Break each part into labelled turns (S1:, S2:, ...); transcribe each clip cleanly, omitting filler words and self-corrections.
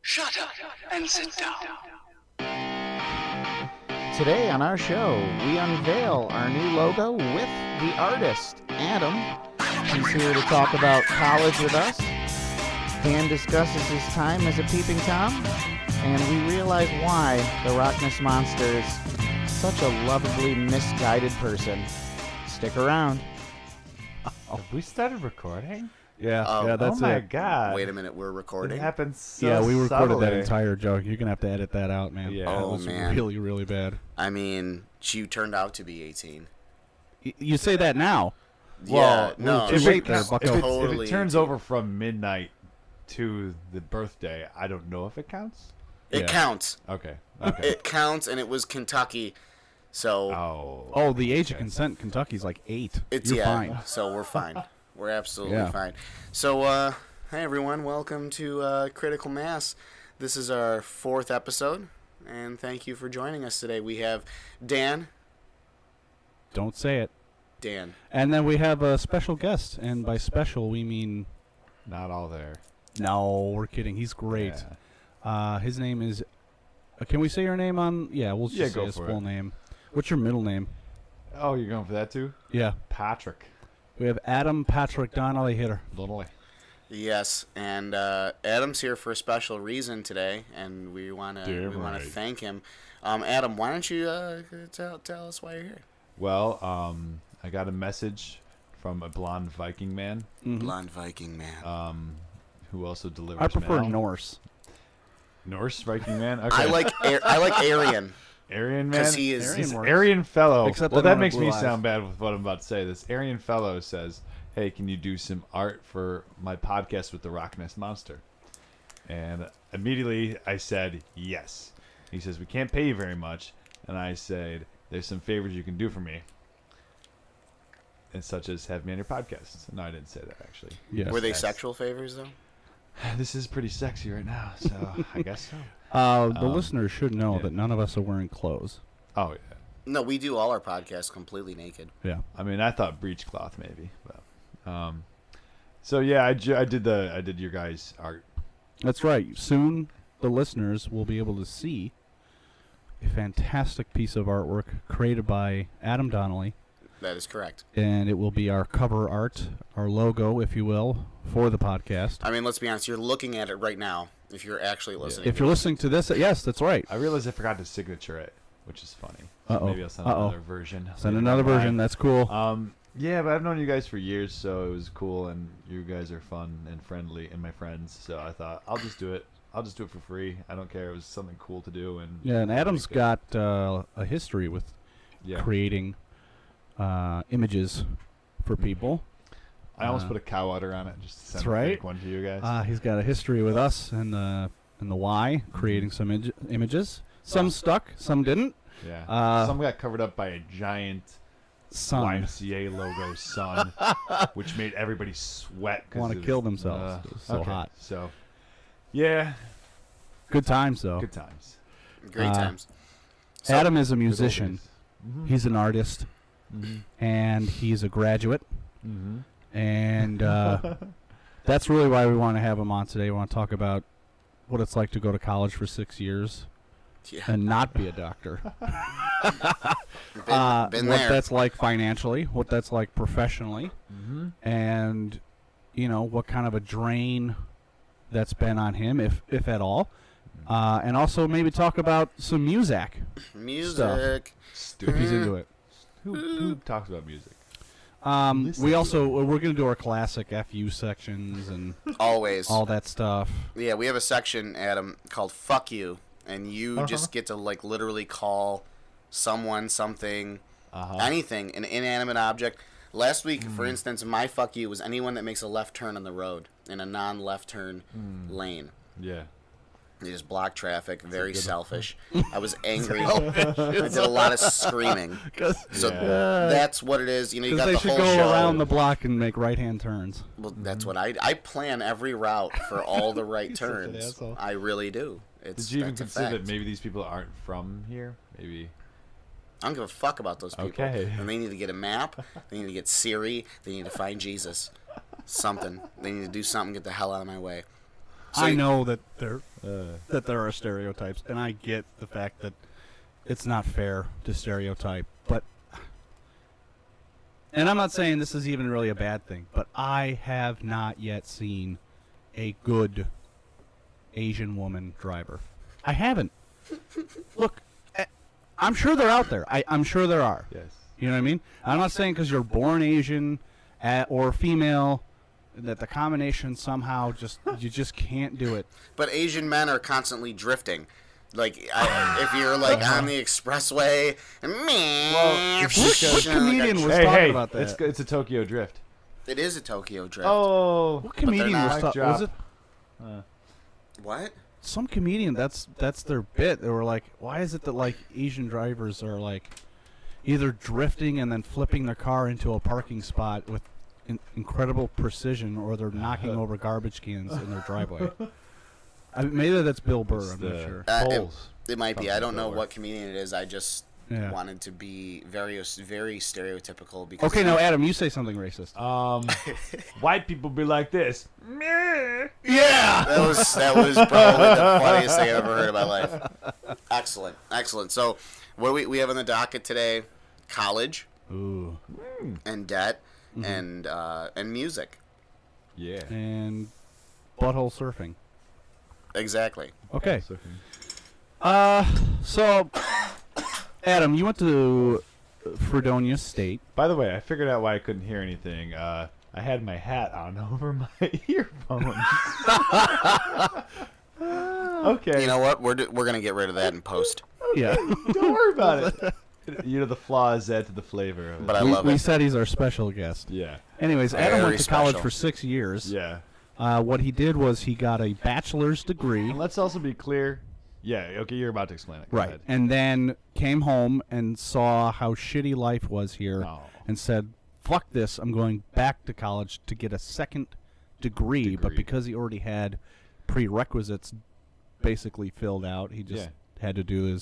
S1: Shut up and sit down.
S2: Today on our show, we unveil our new logo with the artist, Adam. He's here to talk about college with us. Dan discusses his time as a peeping Tom. And we realize why the Rocness Monster is such a lovably misguided person. Stick around.
S3: Have we started recording?
S4: Yeah, that's
S3: oh my
S4: it.
S3: god.
S1: Wait a minute, we're recording?
S3: It happened so
S4: Yeah, we recorded that
S3: subtly.
S4: entire joke. You're going to have to edit that out, man.
S3: Yeah.
S4: That
S1: Oh,
S4: was
S1: man.
S4: really, really bad.
S1: I mean, you turned out to be 18.
S4: You say that now.
S1: Yeah, no,
S4: too
S3: if
S4: late
S3: it,
S4: there,
S3: if,
S4: bucko.
S3: it,
S1: Totally
S3: if it turns
S1: 18.
S3: over from midnight to the birthday, I don't know if it counts.
S1: It
S4: Yeah.
S1: counts.
S3: Okay.
S1: It counts, and it was Kentucky, so
S4: Oh, the age of consent in Kentucky's like 8.
S1: it's
S4: You're fine.
S1: So we're fine. We're absolutely
S4: Yeah.
S1: fine. So, hey everyone, welcome to Critical Mass. This is our 4th episode, and thank you for joining us today. We have Dan.
S4: Don't say it.
S1: Dan.
S4: And then we have a special guest, and by special we mean
S3: Not all there.
S4: no, we're kidding. He's great. His name is. Can we say your name on? Yeah, we'll just
S3: Yeah,
S4: say
S3: go
S4: his
S3: for
S4: full
S3: it.
S4: name. What's your middle name?
S3: Oh, you're going for that too?
S4: Yeah,
S3: Patrick.
S4: we have Adam Patrick Donnelly Hitter.
S3: Lonely.
S1: Yes, and Adam's here for a special reason today, and we want to
S3: Damn right.
S1: thank him. Adam, why don't you tell us why you're here?
S3: Well, I got a message from a blonde Viking man
S1: Blonde Viking man.
S3: who also delivers
S4: I prefer
S3: mail.
S4: Norse.
S3: Norse Viking man? Okay.
S1: I like Aryan.
S3: Aryan man?
S1: 'Cause he is-
S3: This
S4: Aryan works.
S3: Aryan fellow.
S4: Except
S3: Well,
S4: I don't
S3: that
S4: have
S3: makes me
S4: blue eyes.
S3: sound bad with what I'm about to say. This Aryan fellow says, hey, can you do some art for my podcast with the Rocness Monster? And immediately I said, yes. He says, we can't pay you very much. And I said, there's some favors you can do for me. And such as have me on your podcast. No, I didn't say that, actually.
S4: Yes.
S1: Were they
S3: Yes.
S1: sexual favors, though?
S3: This is pretty sexy right now, so I guess so.
S4: The listeners should know
S3: yeah.
S4: that none of us are wearing clothes.
S3: Oh, yeah.
S1: No, we do all our podcasts completely naked.
S4: Yeah.
S3: I mean, I thought breechcloth maybe, but so yeah, I did your guys' art.
S4: That's right. Soon the listeners will be able to see a fantastic piece of artwork created by Adam Donnelly,
S1: That is correct.
S4: and it will be our cover art, our logo, if you will, for the podcast.
S1: I mean, let's be honest. You're looking at it right now. If you're actually listening,
S4: If you're listening to this, yes, that's right.
S3: I realized I forgot to signature it, which is funny. So
S4: Uh-oh.
S3: maybe I'll send
S4: Uh-oh.
S3: another version.
S4: Send
S3: later
S4: another
S3: on.
S4: version. That's cool.
S3: Yeah, but I've known you guys for years, so it was cool, and you guys are fun and friendly, and my friends. So I thought I'll just do it. I'll just do it for free. I don't care. It was something cool to do, and
S4: Yeah, and Adam's got a history with
S3: yeah.
S4: creating images for people.
S3: I almost put a cow udder on it just to send
S4: That's
S3: a
S4: right.
S3: fake one to you guys.
S4: He's got a history with us and the Y, creating some images. Some stuck, some didn't.
S3: Yeah. Some got covered up by a giant
S4: Some
S3: YMCA logo sun, which made everybody sweat.
S4: want to kill themselves. It was so hot.
S3: So, yeah,
S4: Good times, though.
S3: good times.
S1: great times. So,
S4: Adam is a
S3: Good old
S4: musician.
S3: days. Mhm.
S4: He's an artist, and he's a graduate.
S3: Mhm.
S4: And that's really why we want to have him on today. We want to talk about what it's like to go to college for 6 years
S1: yeah,
S4: and not be a doctor.
S1: been
S4: What
S1: there.
S4: that's like financially, what that's like professionally,
S3: Mhm.
S4: and what kind of a drain that's been on him, if at all. And also maybe talk about some music
S1: Music.
S4: if he's into it.
S3: Who talks about music?
S4: We also we're gonna do our classic FU sections and
S1: Always.
S4: all that stuff.
S1: Yeah, we have a section, Adam, called "Fuck You," and you just get to like literally call someone, something, anything, an inanimate object. Last week, for instance, my "fuck you" was anyone that makes a left turn on the road in a non-left turn lane.
S3: Yeah.
S1: They just block traffic. Very selfish. I was angry. I did a lot of screaming. So
S3: Yeah.
S1: that's what it is. You know, you
S4: Because
S1: got
S4: they
S1: the
S4: should
S1: whole
S4: go
S1: show.
S4: around the block and make right-hand turns.
S1: Well, that's what I plan every route for all the right
S4: Such an
S1: turns.
S4: asshole.
S1: I really do. It's,
S3: Did you even
S1: that's a
S3: consider that
S1: fact.
S3: maybe these people aren't from here? Maybe.
S1: I don't give a fuck about those people.
S3: Okay.
S1: And they need to get a map. They need to get Siri. They need to find Jesus. Something. They need to do something. Get the hell out of my way.
S4: I know that there are stereotypes, and I get the fact that it's not fair to stereotype, but. And I'm not saying this is even really a bad thing, but I have not yet seen a good Asian woman driver. I haven't. Look, I'm sure they're out there. I'm sure there are.
S3: Yes.
S4: You know what I mean? I'm not saying because you're born Asian or female that the combination somehow you just can't do it.
S1: But Asian men are constantly drifting. Like, if you're, like, on the expressway,
S4: What comedian was talking about that?
S3: It's a Tokyo Drift.
S1: It is a Tokyo Drift.
S3: Oh.
S4: What comedian was talking? Was it?
S1: What?
S4: Some comedian. That's their bit. They were like, why is it that like Asian drivers are like either drifting and then flipping their car into a parking spot with incredible precision, or they're knocking over garbage cans in their driveway. Maybe that's Bill Burr. I'm not sure.
S1: It might be. I don't know what comedian it is. I just wanted to be very stereotypical. Because
S4: okay, now Adam, you say something racist.
S3: White people be like this.
S4: Yeah.
S1: That was probably the funniest thing I've ever heard in my life. Excellent. So, what do we have on the docket today? College.
S4: Ooh.
S1: And debt. And music.
S3: Yeah.
S4: And butthole surfing.
S1: Exactly.
S4: Okay. So, Adam, you went to Fredonia State.
S3: By the way, I figured out why I couldn't hear anything. I had my hat on over my earphones. Okay.
S1: You know what? We're gonna get rid of that in post.
S4: Yeah.
S3: Don't worry about it. You know, the flaws add to the flavor of it.
S1: But I love it.
S4: We said he's our special guest.
S3: Yeah.
S4: Anyways,
S1: Very
S4: Adam went to college
S1: special.
S4: for 6 years.
S3: Yeah.
S4: What he did was he got a bachelor's degree.
S3: And let's also be clear. Yeah, okay, you're about to explain it. Go
S4: Right.
S3: ahead.
S4: And then came home and saw how shitty life was here and said, fuck this, I'm going back to college to get a second degree. But because he already had prerequisites basically filled out, he just had to do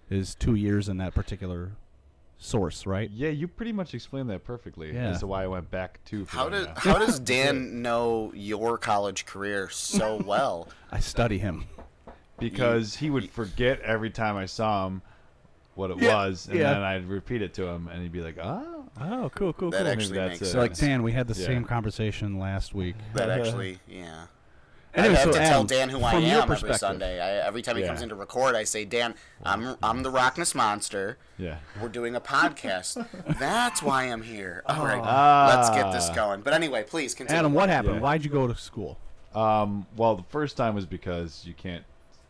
S4: his 2 years in that particular source, right?
S3: Yeah, you pretty much explained that perfectly as to why I went back to
S1: How
S3: Florida.
S1: does Dan know your college career so well?
S4: I study him.
S3: Because he would forget every time I saw him what it was, and then I'd repeat it to him, and he'd be like,
S4: oh, cool.
S1: That actually makes sense.
S4: So like, Dan, we had the same conversation last week.
S1: That actually, yeah.
S4: Anyway,
S1: I have
S4: so
S1: to
S4: Adam,
S1: tell Dan who I
S4: from your
S1: am every
S4: perspective.
S1: Sunday. Every time he comes in to record, I say, Dan, I'm the Rocness Monster.
S3: Yeah.
S1: We're doing a podcast. That's why I'm here. All right, let's get this going. But anyway, please continue.
S4: Adam, what happened?
S3: Yeah.
S4: Why'd you go to school?
S3: Well, the first time was because you can't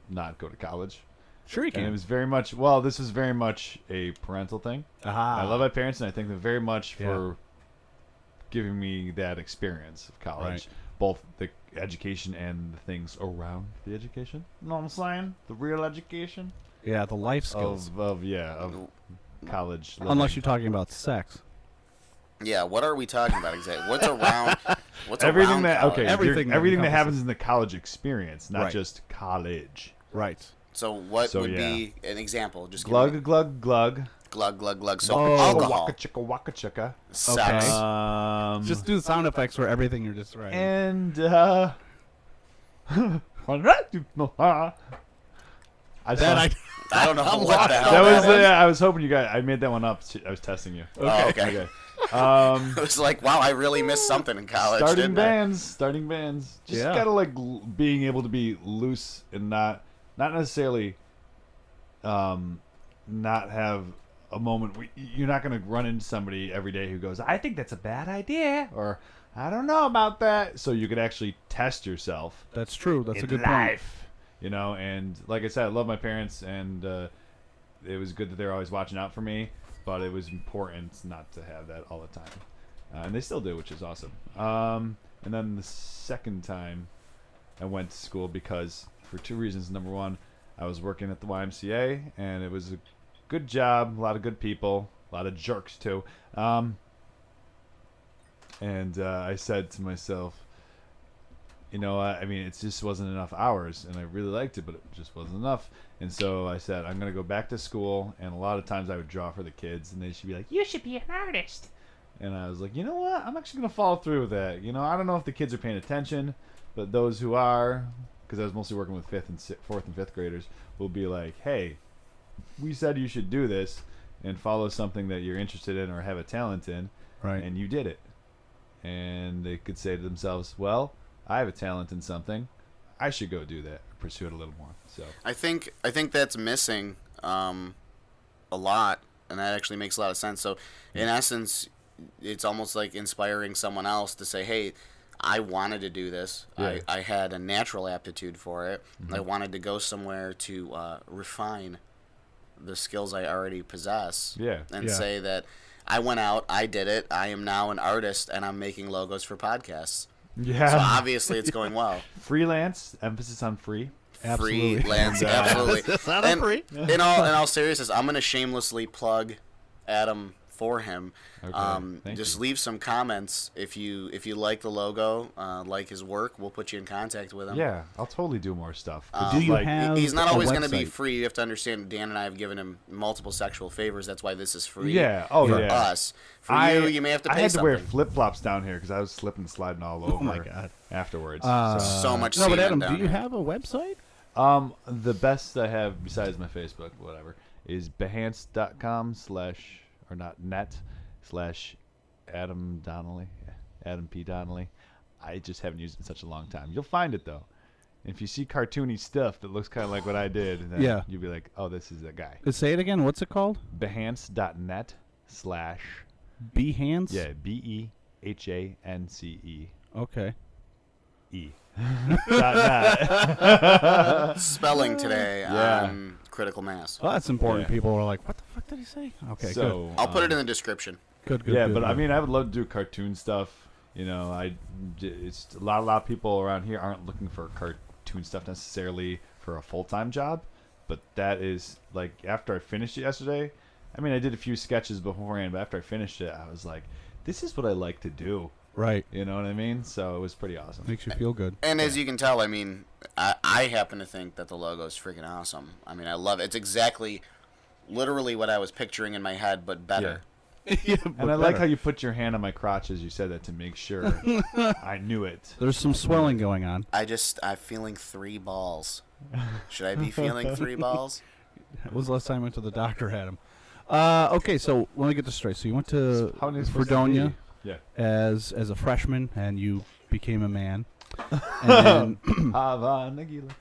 S3: not go to college.
S4: Sure you can.
S3: And it was very much, this is very much a parental thing. I love my parents, and I thank them very much for giving me that experience of college. Both the education and the things around the education. You know what I'm saying? The real education.
S4: Yeah, the life skills.
S3: Of college living.
S4: Unless you're talking about sex.
S1: Yeah, what are we talking about exactly? What's around?
S3: Everything
S1: around
S3: that
S1: college?
S3: everything that happens in the college experience, not just college.
S4: Right.
S1: So what would be an example? Just
S3: glug glug glug.
S1: Glug glug glug. So alcohol.
S3: Waka chicka waka chicka.
S1: Sex.
S4: Just do the sound effects for everything you're just writing.
S3: And
S1: I don't know what the hell
S3: that was.
S1: was.
S3: I was hoping you guys. I made that one up. I was testing you.
S1: Okay. It was like, wow, I really missed something in college.
S3: Starting bands. Just gotta like being able to be loose and not necessarily, not have a moment. You're not gonna run into somebody every day who goes, "I think that's a bad idea," or "I don't know about that." So you could actually test yourself.
S4: That's true. That's a good
S3: life.
S4: point.
S3: You know, and like I said, I love my parents, and it was good that they're always watching out for me. But it was important not to have that all the time, and they still do, which is awesome. And then the second time, I went to school because for two reasons. Number one, I was working at the YMCA, and it was a good job, a lot of good people, a lot of jerks too. And I said to myself, you know, I mean, it just wasn't enough hours, and I really liked it, but it just wasn't enough. And so I said, I'm going to go back to school, and a lot of times I would draw for the kids, and they should be like, you should be an artist. And I was like, you know what? I'm actually going to follow through with that. You know, I don't know if the kids are paying attention, but those who are, because I was mostly working with fourth and fifth graders, will be like, hey, we said you should do this and follow something that you're interested in or have a talent in,
S4: right?
S3: And you did it. And they could say to themselves, well, I have a talent in something. I should go do that, pursue it a little more. So
S1: I think that's missing a lot, and that actually makes a lot of sense. So in essence, it's almost like inspiring someone else to say, hey, I wanted to do this.
S3: Yeah.
S1: I had a natural aptitude for it. I wanted to go somewhere to refine the skills I already possess. And say that I went out, I did it, I am now an artist, and I'm making logos for podcasts.
S3: Yeah.
S1: So obviously it's going well.
S3: Freelance, emphasis on free.
S4: Absolutely.
S1: Freelance, absolutely.
S4: It's not free.
S1: In all seriousness, I'm going to shamelessly plug Adam for him.
S3: Okay,
S1: just
S3: you.
S1: leave some comments if you like the logo, like his work. We'll put you in contact with him.
S3: Yeah, I'll totally do more stuff.
S4: Do you have
S1: he's not
S4: a
S1: always going to be
S4: website?
S1: free. You have to understand, Dan and I have given him multiple sexual favors. That's why this is free.
S3: Yeah.
S1: For
S3: yeah.
S1: us. For you may have to pay
S3: I had
S1: something.
S3: to wear flip-flops down here because I was slipping and sliding all over.
S4: Oh my God.
S3: Afterwards.
S1: So much
S4: No, but
S1: semen
S4: Adam,
S1: down
S4: do you
S1: here.
S4: have a website?
S3: The best I have besides my Facebook, whatever, is behance.com/ or not net / Adam Donnelly, Adam P. Donnelly. I just haven't used it in such a long time. You'll find it though. If you see cartoony stuff that looks kind of like what I did, then you'll be like, oh, this is that guy.
S4: Say it again. What's it called?
S3: Behance.net /
S4: Behance?
S3: Yeah, BEHANCE.
S4: Okay.
S3: E. .net.
S1: Spelling today on CriticalMass.
S4: Oh, that's important.
S3: Yeah.
S4: people are like, what the fuck did he say? Okay,
S3: So,
S1: I'll put it in the description.
S4: good.
S3: Yeah,
S4: good,
S3: but
S4: good.
S3: I mean, I would love to do cartoon stuff. You know, it's a lot of people around here aren't looking for cartoon stuff necessarily for a full-time job, but that is like after I finished it yesterday. I mean, I did a few sketches beforehand, but after I finished it, I was like, this is what I like to do.
S4: Right.
S3: You know what I mean? So it was pretty awesome.
S4: Makes you feel good.
S1: And as you can tell, I mean, I happen to think that the logo is freaking awesome. I mean, I love it. It's exactly, literally what I was picturing in my head, but better.
S4: Yeah,
S3: And I like how you put your hand on my crotch as you said that to make sure I knew it.
S4: There's some swelling going on.
S1: I'm feeling 3 balls. Should I be feeling 3 balls?
S4: When was the last time I went to the doctor, Adam? Okay, so let me get this straight. So you went to
S3: How many is supposed to
S4: Fredonia
S3: be? Yeah.
S4: as a freshman, and you became a man. And then
S3: Hava Nagila.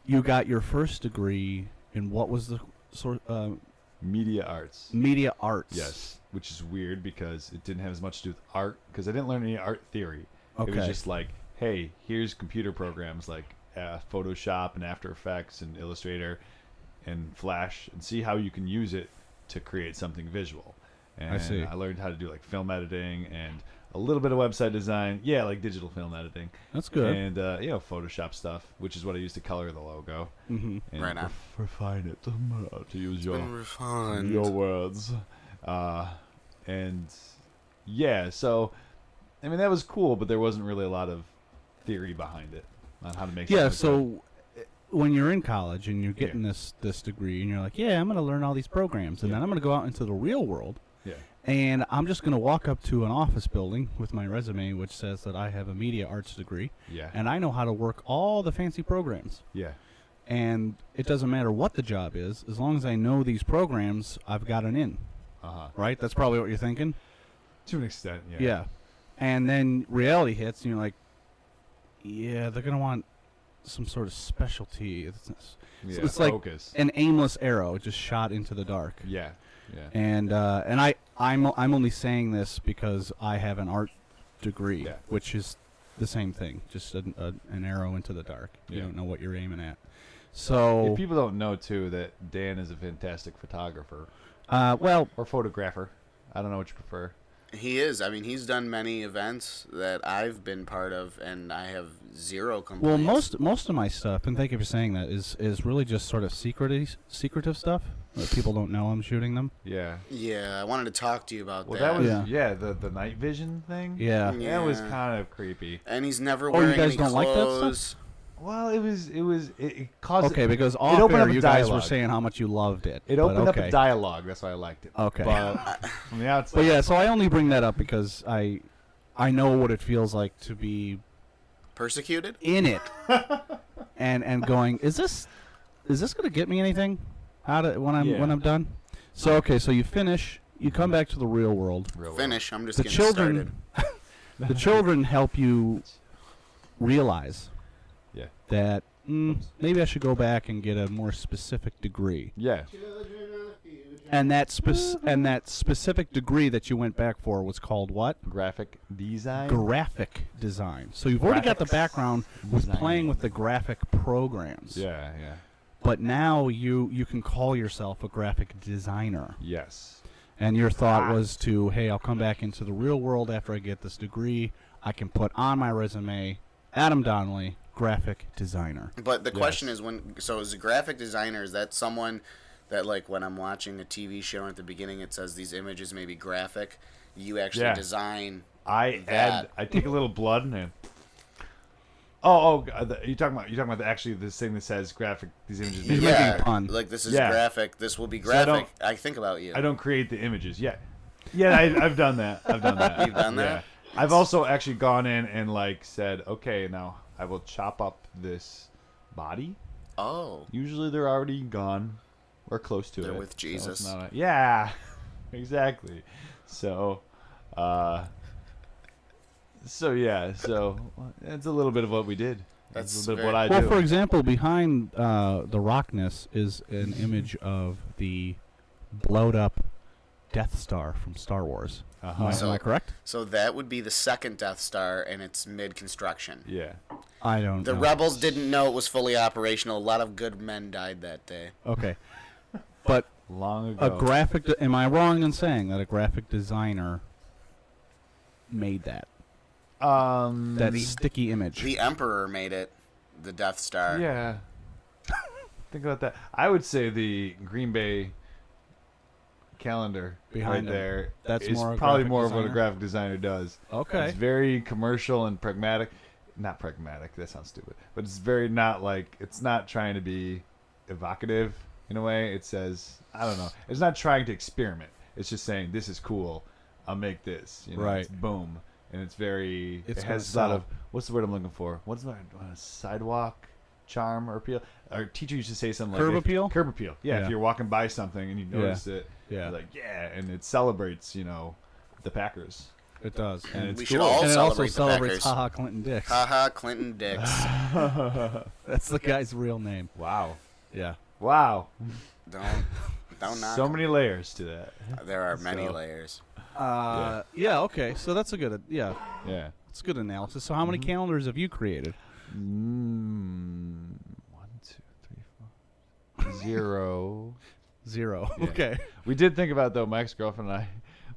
S4: you got your first degree in what was the sort
S3: Media arts.
S4: media arts.
S3: Yes, which is weird because it didn't have as much to do with art, because I didn't learn any art theory. It was
S4: Okay.
S3: just like, hey, here's computer programs like Photoshop and After Effects and Illustrator and Flash, and see how you can use it to create something visual. And
S4: I see.
S3: I learned how to do like film editing and a little bit of website design. Yeah, like digital film editing.
S4: That's good.
S3: And Photoshop stuff, which is what I used to color the logo.
S4: Mm-hmm.
S3: And
S1: Right on.
S3: refine it, to use
S1: Been refined.
S3: your words. And yeah, so I mean that was cool, but there wasn't really a lot of theory behind it on how to make
S4: Yeah,
S3: something good.
S4: so when you're in college and you're getting this degree, and you're like, yeah, I'm going to learn all these programs, and then I'm going to go out into the real world,
S3: Yeah.
S4: and I'm just going to walk up to an office building with my resume, which says that I have a media arts degree,
S3: Yeah.
S4: and I know how to work all the fancy programs.
S3: Yeah.
S4: And it doesn't matter what the job is, as long as I know these programs, I've got an in, right? That's probably what you're thinking?
S3: To an extent, yeah.
S4: Yeah. And then reality hits, and you're like, yeah, they're going to want some sort of specialty.
S3: Yeah,
S4: It's like
S3: focus.
S4: an aimless arrow just shot into the dark.
S3: Yeah. Yeah.
S4: And I'm only saying this because I have an art degree,
S3: Yeah.
S4: which is the same thing, just an arrow into the dark. You
S3: Yeah.
S4: don't know what you're aiming at. So,
S3: If people don't know too that Dan is a fantastic photographer
S4: well,
S3: or photographer. I don't know what you prefer.
S1: He is. I mean, he's done many events that I've been part of, and I have 0 complaints.
S4: most of my stuff, and thank you for saying that, is really just sort of secretive stuff that people don't know I'm shooting them.
S3: Yeah.
S1: Yeah, I wanted to talk to you about
S3: Well,
S1: that.
S3: that was
S4: Yeah.
S3: the night vision thing.
S4: Yeah.
S1: Yeah.
S3: That was kind of creepy.
S1: And he's never
S4: Oh, you
S1: wearing
S4: guys
S1: any
S4: don't like that stuff?
S1: clothes.
S3: Well, it caused
S4: Okay, because
S3: it
S4: off
S3: opened
S4: air
S3: up a
S4: you guys were
S3: dialogue.
S4: saying how much you loved it.
S3: It
S4: but
S3: opened up
S4: okay.
S3: a dialogue. That's why I liked it.
S4: Okay.
S3: But from the outside,
S4: But yeah, so I only bring that up because I know what it feels like to be
S1: Persecuted?
S4: in it, and going, is this going to get me anything when I'm done? So okay, so you finish, you come back to the real world.
S1: Finish. I'm just
S4: The
S1: getting
S4: children,
S1: started.
S4: the children help you realize that maybe I should go back and get a more specific degree.
S3: Yeah.
S4: And that specific degree that you went back for was called what?
S3: Graphic design.
S4: Graphic design. So you've already got the background with
S3: Design.
S4: playing with the graphic programs.
S3: Yeah.
S4: But now you can call yourself a graphic designer.
S3: Yes.
S4: And your thought was to, hey, I'll come back into the real world after I get this degree. I can put on my resume, Adam Donnelly, graphic designer.
S1: But the question is, as a graphic designer, is that someone that, like, when I'm watching a TV show at the beginning, it says these images may be graphic. You actually design.
S3: I take a little blood and. You talking about actually this thing that says graphic? These images.
S4: He's making a pun.
S1: Like, this is graphic. This will be graphic. So I think about you.
S3: I don't create the images yet. Yeah, I've done that.
S1: You've done that?
S3: Yeah. I've also actually gone in and like said, okay, now I will chop up this body.
S1: Oh.
S3: Usually they're already gone or close to it.
S1: They're with Jesus.
S3: So yeah, exactly. So, so that's a little bit of what we did. That's a little bit of what I do.
S4: Well, for example, behind the Rocness is an image of the blowed up Death Star from Star Wars. Am I correct?
S1: So that would be the second Death Star, and it's mid-construction.
S3: Yeah.
S4: I don't know.
S1: The rebels didn't know it was fully operational. A lot of good men died that day.
S4: Okay. But
S3: long ago.
S4: Am I wrong in saying that a graphic designer made that? That sticky image.
S1: The Emperor made it, the Death Star.
S3: Yeah. Think about that. I would say the Green Bay calendar
S4: behind
S3: there
S4: that's
S3: is probably more of what a graphic designer does.
S4: Okay.
S3: It's very commercial and pragmatic. Not pragmatic, that sounds stupid. But it's very not like, it's not trying to be evocative in a way. It says, I don't know. It's not trying to experiment. It's just saying, this is cool. I'll make this. You know,
S4: right.
S3: It's boom. And it's very,
S4: it
S3: has a lot of, what's the word I'm looking for? What's the sidewalk charm or appeal? Our teacher used to say something
S4: curb
S3: like
S4: appeal?
S3: Curb appeal. Yeah, if you're walking by something and you notice it, you're like, and it celebrates, the Packers.
S4: It does.
S3: And it's
S1: we
S3: cool.
S1: should all
S4: and it
S1: celebrate
S4: also
S1: the
S4: celebrates
S1: Packers.
S4: Haha Clinton Dix.
S1: Haha Clinton Dix.
S4: That's the guy's real name.
S3: Wow.
S4: Yeah.
S3: Wow.
S1: Don't knock
S3: so
S1: him.
S3: many layers to that.
S1: There are many layers.
S4: Okay. So that's a good
S3: Yeah.
S4: It's good analysis. So how many calendars have you created?
S3: 1, 2, 3, 4. 0.
S4: 0.
S3: Yeah.
S4: Okay.
S3: We did think about, though, my ex-girlfriend and I,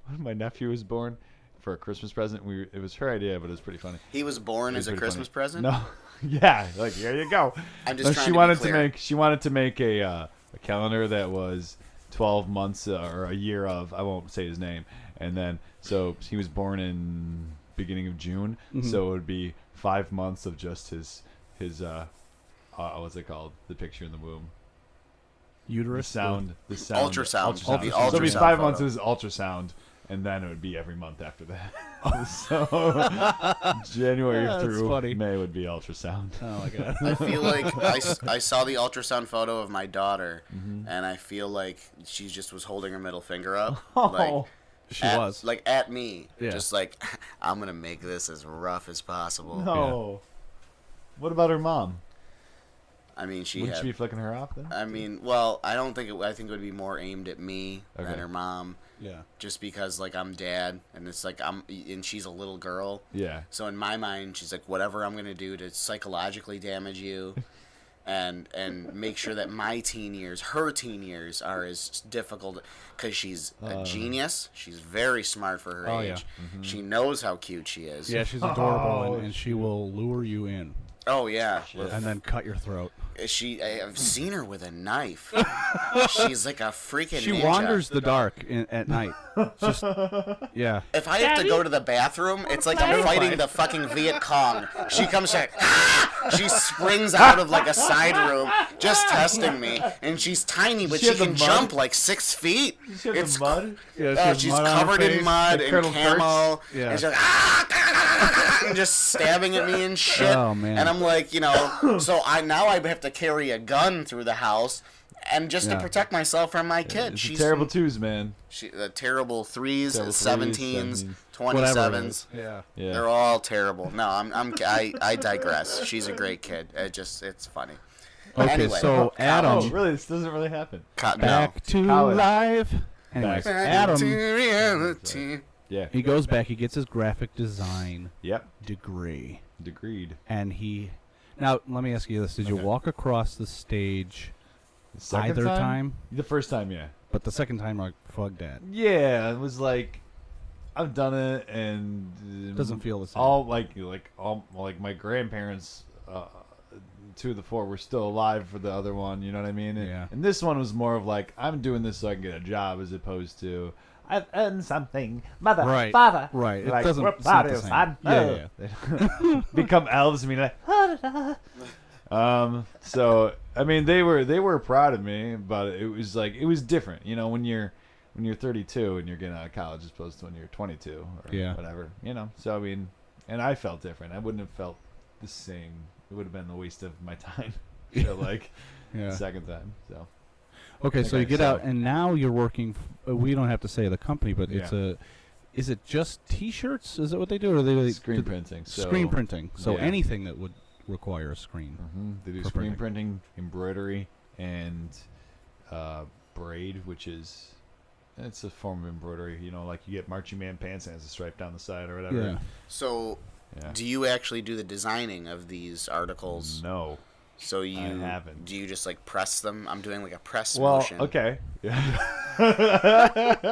S3: when my nephew was born, for a Christmas present, it was her idea, but it was pretty funny.
S1: He was born as a Christmas present?
S3: No. Yeah, like, here you go.
S1: I'm just trying
S3: she
S1: to
S3: wanted
S1: be clear.
S3: she wanted to make a calendar that was 12 months or a year of, I won't say his name. And then, so he was born in beginning of June, so it would be 5 months of just his what's it called? The picture in the womb.
S4: Uterus?
S3: The sound.
S1: Ultrasound.
S3: So it'd be 5 months of his ultrasound, and then it would be every month after that. So January through May would be ultrasound.
S4: Oh my god!
S1: I feel like I saw the ultrasound photo of my daughter, and I feel like she just was holding her middle finger up. Like,
S4: she was
S1: like at me,
S4: yeah.
S1: just like I'm gonna make this as rough as possible.
S3: No. Yeah. What about her mom?
S1: I mean,
S3: Wouldn't she be flicking her off then?
S1: I mean, well, I don't think I think it would be more aimed at me than her mom.
S4: Yeah.
S1: Just because, like, I'm dad, and it's like and she's a little girl.
S3: Yeah.
S1: So in my mind, she's like, whatever I'm gonna do to psychologically damage you, and make sure that her teen years, are as difficult, because she's a genius. She's very smart for her age.
S4: Yeah.
S1: She knows how cute she is.
S4: Yeah, she's adorable, and she will lure you in.
S1: Oh yeah.
S4: And then cut your throat.
S1: I've seen her with a knife. She's like a freaking
S4: She
S1: ninja.
S4: wanders the dark at night. Just, yeah.
S1: If I have to go to the bathroom, it's like I'm fighting the fucking Viet Cong. She comes like, she springs out of like a side room, just testing me. And she's tiny, but she can jump like 6 feet.
S3: It's mud.
S4: Yeah,
S1: She's covered in mud and camo.
S4: Yeah.
S1: And she's like, and just stabbing at me and shit.
S4: Oh, man.
S1: And I'm like, so I have to carry a gun through the house, and just to protect myself from my kid.
S3: It's
S1: She's
S3: terrible twos, man.
S1: The terrible threes,
S3: Terrible
S1: 17s,
S3: 17s.
S1: 27s.
S4: Yeah.
S3: Yeah.
S1: They're all terrible. No, I digress. She's a great kid. It's funny.
S4: Okay,
S1: Anyway,
S4: so Adam,
S3: Oh, really? This doesn't really happen.
S4: back to
S3: College.
S4: life. Anyways,
S3: Back
S4: Adam,
S1: to reality.
S3: Yeah.
S4: he goes back. He gets his graphic design
S3: Yep.
S4: degree,
S3: Degreed.
S4: and Now, let me ask you this: did you
S3: Okay.
S4: walk across the stage
S3: The second
S4: either time?
S3: The first time, yeah.
S4: But the second time, like, fuck that.
S3: Yeah, it was like I've done it, and
S4: Doesn't feel the same.
S3: All my grandparents, 2 of the 4 were still alive for the other one. You know what I mean?
S4: Yeah.
S3: And this one was more of like I'm doing this so I can get a job, as opposed to I've earned something, mother,
S4: Right.
S3: father.
S4: Right. It
S3: Like,
S4: doesn't.
S3: what
S4: It's not the
S3: about
S4: same.
S3: it, son?
S4: Yeah.
S3: Become elves and be like. So I mean, they were proud of me, but it was different. When you're 32 and you're getting out of college, as opposed to when you're 22 or whatever. So I mean, and I felt different. I wouldn't have felt the same. It would have been a waste of my time. The second time. So
S4: Okay, so you get
S3: so-
S4: out, and now you're working. We don't have to say the company, but it's
S3: Yeah.
S4: Is it just T-shirts? Is that what they do, or are they
S3: screen printing. So
S4: screen printing? So
S3: yeah.
S4: anything that would require a screen.
S3: They do
S4: For
S3: screen
S4: printing.
S3: printing, embroidery, and braid, which is it's a form of embroidery. Like you get marching band pants and it has a stripe down the side or whatever.
S4: Yeah.
S1: So,
S3: Yeah.
S1: do you actually do the designing of these articles?
S3: No.
S1: So
S3: I haven't.
S1: Do you just like press them? I'm doing like a press
S3: Well,
S1: motion.
S3: okay. Yeah.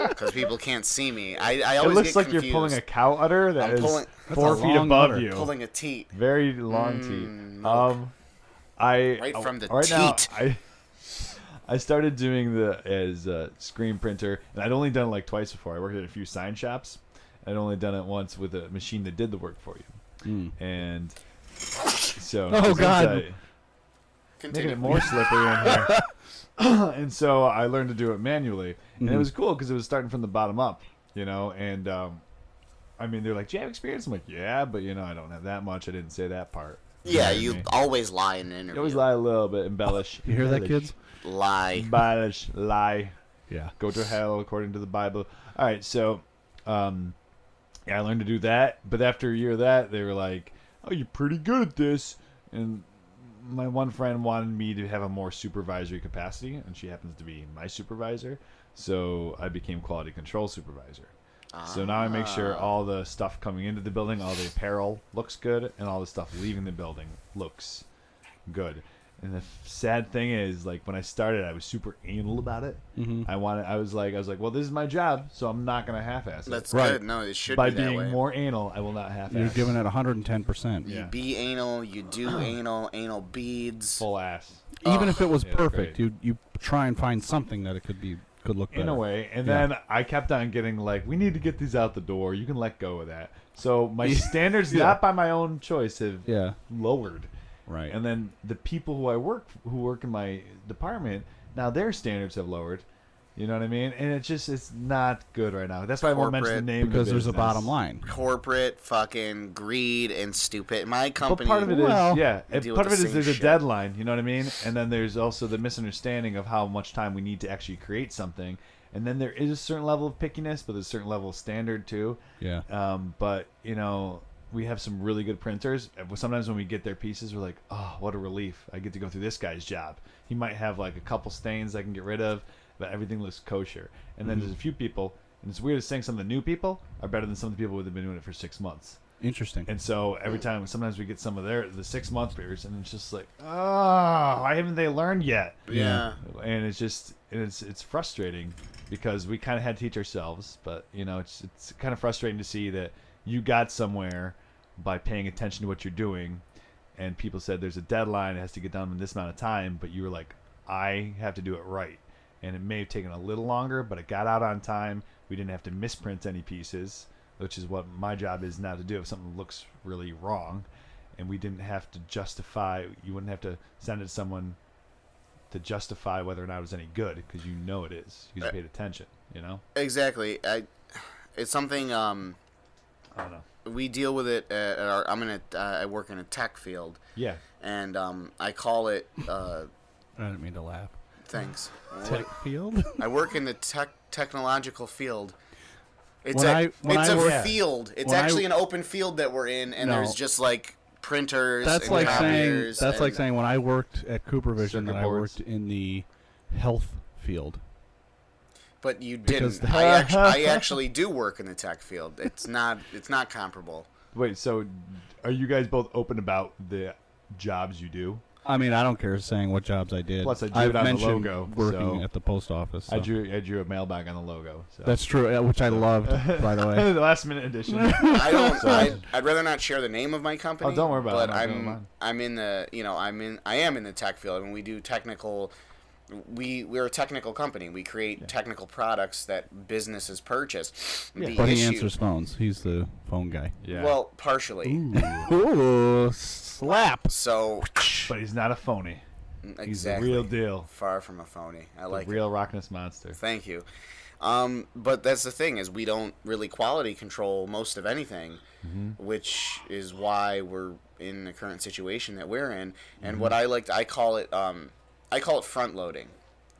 S1: Because people can't see me. I
S3: It
S1: always
S3: looks
S1: get
S3: like
S1: confused.
S3: you're pulling a cow udder that
S1: I'm
S3: is
S1: pulling-
S4: That's
S3: 4
S4: a
S3: feet
S4: long
S3: above
S4: udder.
S3: you.
S1: pulling a teat.
S3: Very long teeth.
S1: milk.
S3: Right
S1: from the
S3: right now,
S1: teat.
S3: I started doing as a screen printer, and I'd only done it like twice before. I worked at a few sign shops. I'd only done it once with a machine that did the work for you. And so
S4: Oh, God.
S3: making
S1: Continue.
S3: it more slippery in here. And so I learned to do it manually, and it was cool because it was starting from the bottom up, And I mean, they're like, "Do you have experience?" I'm like, "Yeah, but I don't have that much. I didn't say that part."
S1: Yeah,
S3: know what I
S1: you
S3: mean?
S1: always lie in an
S3: You
S1: interview.
S3: always lie a little bit, embellish.
S4: You hear that,
S3: Embellish.
S4: kids?
S1: Lie.
S3: Embellish, lie.
S4: Yeah.
S3: Go to hell according to the Bible. All right, so I learned to do that, but after a year of that, they were like, "Oh, you're pretty good at this," and my one friend wanted me to have a more supervisory capacity, and she happens to be my supervisor, so I became quality control supervisor. So now I make sure all the stuff coming into the building, all the apparel looks good, and all the stuff leaving the building looks good. And the sad thing is, like, when I started, I was super anal about it. I was like, well, this is my job, so I'm not gonna half-ass it.
S1: That's
S4: Right.
S1: good. No, it should
S3: By
S1: be that
S3: being
S1: way.
S3: more anal, I will not half-ass.
S4: You're giving it 110%.
S1: You
S3: Yeah.
S1: be anal. You do anal beads.
S3: full ass.
S4: Even if it was
S3: Yeah,
S4: perfect,
S3: great.
S4: you try and find something that it could look better.
S3: In a way. And
S4: Yeah.
S3: then I kept on getting like, we need to get these out the door. You can let go of that. So my
S4: Yeah.
S3: standards,
S4: Yeah.
S3: not by my own choice, have
S4: Yeah.
S3: lowered.
S4: Right.
S3: And then the people who work in my department, now their standards have lowered. You know what I mean? And it's not good right now. That's why I won't mention the
S1: Corporate.
S3: name of the
S4: because there's a
S3: business.
S4: bottom line.
S1: Corporate fucking greed and stupid. My
S3: But
S1: company.
S3: part of it is,
S4: Well,
S3: yeah.
S1: they
S3: And
S1: deal
S3: part
S1: with
S3: of it
S1: the
S3: is
S1: same
S3: there's a
S1: shit.
S3: deadline. You know what I mean? And then there's also the misunderstanding of how much time we need to actually create something. And then there is a certain level of pickiness, but there's a certain level of standard too.
S4: Yeah.
S3: But we have some really good printers. Sometimes when we get their pieces, we're like, oh, what a relief! I get to go through this guy's job. He might have like a couple stains I can get rid of, but everything looks kosher. And then there's a few people, and it's weird saying some of the new people are better than some of the people who have been doing it for 6 months.
S4: Interesting.
S3: And so every time, sometimes we get some of the 6 month beers, and it's just like, oh, why haven't they learned yet?
S1: Yeah.
S3: And it's frustrating because we kind of had to teach ourselves, but it's kind of frustrating to see that you got somewhere by paying attention to what you're doing, and people said there's a deadline, it has to get done in this amount of time, but you were like, I have to do it right. And it may have taken a little longer, but it got out on time. We didn't have to misprint any pieces, which is what my job is now to do if something looks really wrong. And we didn't have to justify, you wouldn't have to send it to someone to justify whether or not it was any good, because you know it is. You paid attention, you know?
S1: Exactly. It's something
S3: I don't know.
S1: we deal with it at our, I work in a tech field.
S3: Yeah.
S1: And I call it
S4: I didn't mean to laugh.
S1: Thanks.
S4: Tech field?
S1: I work in the technological field. It's
S4: When
S1: a
S4: I
S1: field. It's
S4: when
S1: actually an open field that we're in, and there's just like printers.
S4: That's
S1: and
S4: like saying
S1: copiers
S4: that's
S1: and,
S4: like saying when I worked at CooperVision that I
S3: boards.
S4: worked in the health field.
S1: But you
S4: Because
S1: didn't. I actually do work in the tech field. It's not comparable.
S3: Wait, so are you guys both open about the jobs you do?
S4: I mean, I don't care saying what jobs I did.
S3: Plus, I drew
S4: I've
S3: it on the
S4: mentioned
S3: logo,
S4: working
S3: so-
S4: at the post office. So.
S3: I drew a mailbag on the logo. So.
S4: That's true, which I loved, by the way.
S3: The last minute edition.
S1: I don't. I'd rather not share the name of my company.
S3: Oh, don't worry about it.
S1: But
S3: I'm
S1: in the I am in the tech field, and we do technical. We're a technical company. We create technical products that businesses purchase.
S3: Yeah.
S4: But he answers phones. He's the phone guy.
S3: Yeah.
S1: Well, partially.
S4: Ooh, slap.
S1: So
S3: But he's not a phony.
S1: exactly.
S3: He's the real deal.
S1: Far from a phony. I
S3: The
S1: like
S3: real Rocness Monster.
S1: Thank you. But that's the thing is we don't really quality control most of anything, which is why we're in the current situation that we're in. And what I call it front loading.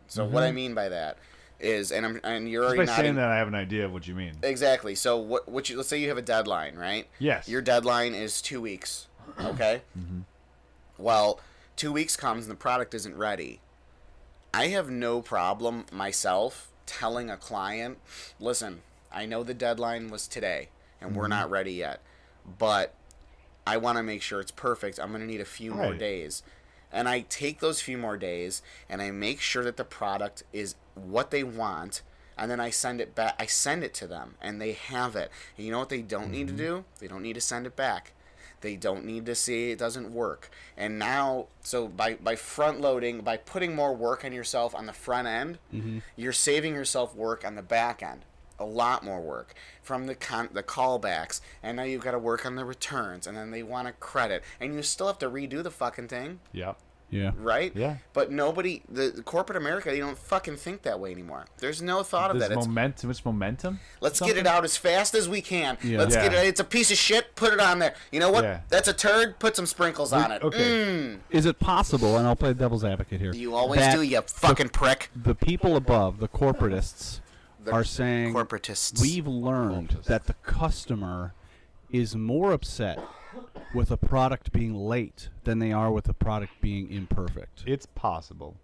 S1: So what I mean by that is, and you're
S3: Just
S1: already
S3: by saying
S1: nodding.
S3: that, I have an idea of what you mean.
S1: Exactly. So let's say you have a deadline, right?
S3: Yes.
S1: Your deadline is 2 weeks. Okay. Well, 2 weeks comes and the product isn't ready. I have no problem myself telling a client, listen, I know the deadline was today and we're not ready yet, but I want to make sure it's perfect. I'm going to need a few more days. And I take those few more days and I make sure that the product is what they want, and then I send it back. I send it to them and they have it. And you know what they don't need to do? They don't need to send it back. They don't need to see it doesn't work. And now, so by front loading, by putting more work on yourself on the front end, you're saving yourself work on the back end. A lot more work from the callbacks, and now you've got to work on the returns, and then they want a credit, and you still have to redo the fucking thing.
S3: Yeah.
S4: Yeah.
S1: Right?
S3: Yeah.
S1: But nobody, the corporate America, they don't fucking think that way anymore. There's no thought of that.
S3: There's momentum.
S1: Let's get it out as fast as we can.
S4: Yeah.
S1: Let's get it. It's a piece of shit. Put it on there. You know what?
S3: Yeah.
S1: That's a turd. Put some sprinkles on it.
S3: Okay.
S4: Is it possible, and I'll play devil's advocate here.
S1: You always
S4: that
S1: do, you fucking prick.
S4: The people above, the corporatists, are saying
S1: corporatists.
S4: we've learned that the customer is more upset with a product being late than they are with a product being imperfect.
S3: It's possible.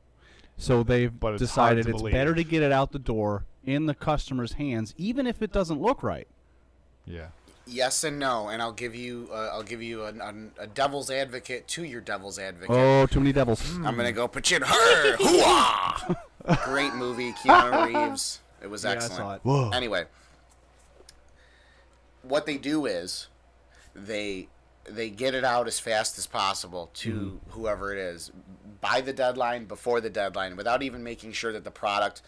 S4: So they've
S3: But it's
S4: decided
S3: hard to
S4: it's
S3: believe.
S4: better to get it out the door in the customer's hands, even if it doesn't look right.
S3: Yeah.
S1: Yes and no, and I'll give you a devil's advocate to your devil's advocate.
S4: Oh, too many devils.
S1: I'm gonna go put you in her. Hoo-ah! Great movie, Keanu Reeves. It was
S4: Yeah, I
S1: excellent.
S4: saw it.
S3: Whoa.
S1: Anyway, what they do is they get it out as fast as possible to whoever it is by the deadline, before the deadline, without even making sure that the product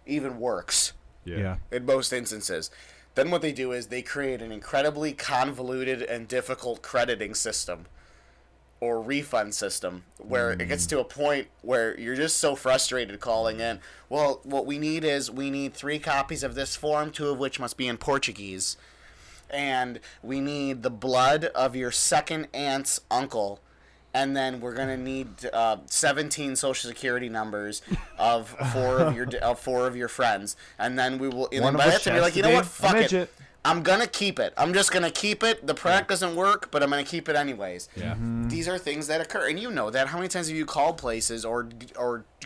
S1: even works
S4: Yeah.
S1: in most instances. Then what they do is they create an incredibly convoluted and difficult crediting system or refund system where it gets to a point where you're just so frustrated calling in. Well, what we need is 3 copies of this form, 2 of which must be in Portuguese. And we need the blood of your second aunt's uncle. And then we're gonna need 17 social security numbers of 4 of your friends. And then we will. And
S3: One
S1: then
S3: of
S1: by
S3: us
S1: that time, you're
S3: has
S1: like,
S3: to
S1: you know
S3: be
S1: what?
S3: a
S1: Fuck it.
S3: midget.
S1: I'm gonna keep it. I'm just gonna keep it. The product doesn't work, but I'm gonna keep it anyways.
S4: Yeah.
S1: These are things that occur, and you know that. How many times have you called places or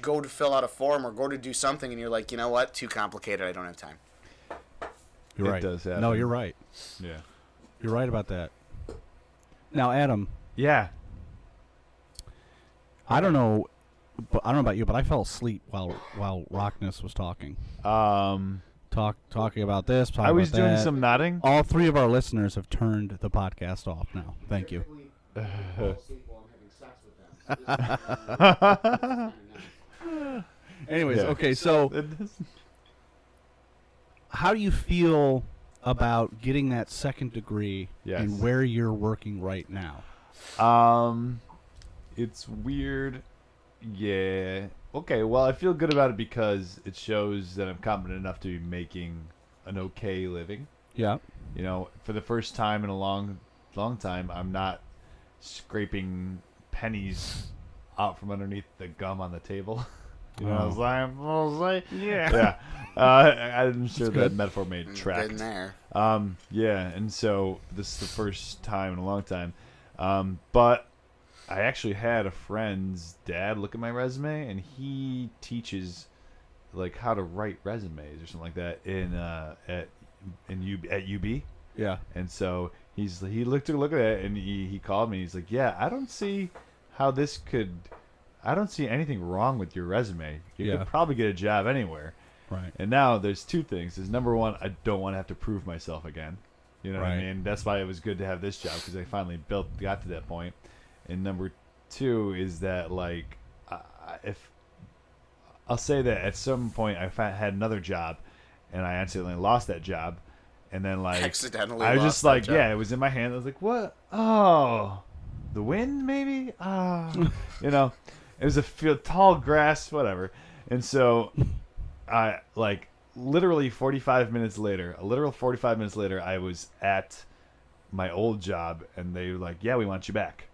S1: go to fill out a form or go to do something, and you're like, you know what? Too complicated. I don't have time.
S4: You're
S3: It
S4: right.
S3: does happen.
S4: No, you're right.
S3: Yeah.
S4: You're right about that. Now, Adam,
S3: Yeah.
S4: I don't know about you, but I fell asleep while Rocness was talking. Talking about this. Talking
S3: I was
S4: about
S3: doing
S4: that.
S3: some nodding.
S4: All 3 of our listeners have turned the podcast off now. Thank you. Anyways, okay, so how do you feel about getting that second degree and where you're working right now?
S3: It's weird. Yeah. Okay, well, I feel good about it because it shows that I'm competent enough to be making an okay living.
S4: Yeah.
S3: You know, for the first time in a long time, I'm not scraping pennies out from underneath the gum on the table. You know what I was like? Yeah. I'm sure that metaphor made tracks.
S1: Been there.
S3: Yeah, and so this is the first time in a long time. But I actually had a friend's dad look at my resume, and he teaches like how to write resumes or something like that at UB.
S4: Yeah.
S3: And so he looked at it, and he called me. He's like, "Yeah, I don't see anything wrong with your resume. You could probably get a job anywhere."
S4: Right.
S3: And now there's two things. There's number one, I don't want to have to prove myself again. You know what I mean? That's why it was good to have this job, because I finally got to that point. And number two is that, like, if I'll say that at some point I had another job, and I accidentally lost that job, and then like
S1: accidentally
S3: I was
S1: lost
S3: just like,
S1: that job.
S3: it was in my hand. I was like, what? Oh, the wind maybe? You know, it was a tall grass, whatever. And so I like literally 45 minutes later, I was at my old job, and they were like, "Yeah, we want you back,"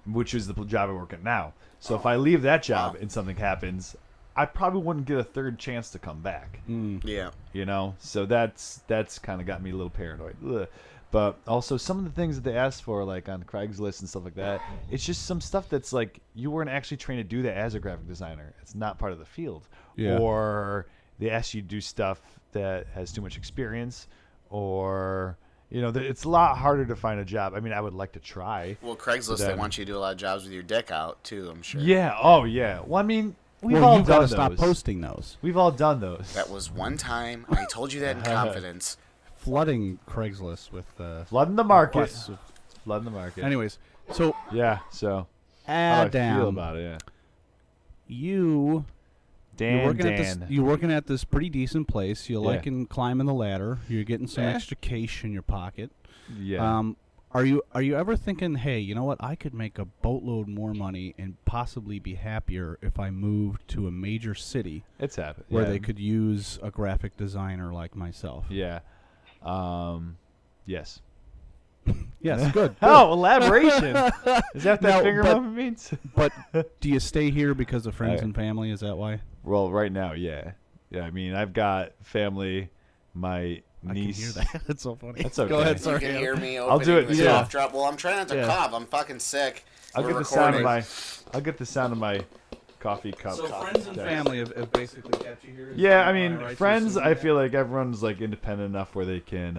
S3: which is the job I work at now. So if I leave that job and something happens, I probably wouldn't get a third chance to come back.
S1: Yeah.
S3: You know, so that's kind of got me a little paranoid. Ugh. But also some of the things that they asked for, like on Craigslist and stuff like that, it's just some stuff that's like you weren't actually trained to do that as a graphic designer. It's not part of the field.
S4: Yeah.
S3: Or they ask you to do stuff that has too much experience, or you know, it's a lot harder to find a job. I mean, I would like to try.
S1: Well, Craigslist, they want you to do a lot of jobs with your dick out too, I'm sure.
S3: Yeah. Oh, yeah. Well, I mean, we've all
S4: you've
S3: done
S4: got to
S3: those.
S4: stop posting those.
S3: We've all done those.
S1: That was one time. I told you that in confidence.
S4: Flooding Craigslist with
S3: Flooding the market.
S4: requests of-
S3: Flooding the market.
S4: Anyways, so
S3: Yeah. So how do I feel
S4: Adam,
S3: about it? Yeah.
S4: you're working
S3: Dan.
S4: you're working at this pretty decent place. You're
S3: Yeah.
S4: liking climbing the ladder. You're getting some extra cash in your pocket.
S3: Yeah.
S4: Are you ever thinking, hey, you know what? I could make a boatload more money and possibly be happier if I moved to a major city
S3: It's happened.
S4: where
S3: yeah.
S4: they could use a graphic designer like myself.
S3: Yeah. Yes.
S4: Yes, good.
S3: Oh, elaboration. Is that
S4: No,
S3: finger
S4: but-
S3: movement means?
S4: But do you stay here because of friends and family? Is that why?
S3: Well, right now, yeah. Yeah, I mean, I've got family, my niece.
S4: I can hear that. It's so funny.
S3: That's okay.
S4: Go ahead,
S1: You
S4: sorry.
S1: can hear me
S3: I'll do
S1: opening
S3: it,
S1: the
S3: yeah.
S1: cough drop. Well, I'm trying not to
S4: Yeah.
S1: cough. I'm fucking sick.
S3: I'll
S1: We're
S3: get the sound of
S1: recording.
S3: my coffee cup.
S4: So friends and family have basically kept you here?
S3: Yeah, I mean,
S4: Am I right to
S3: friends,
S4: assume
S3: I
S4: that?
S3: feel like everyone's like independent enough where they can,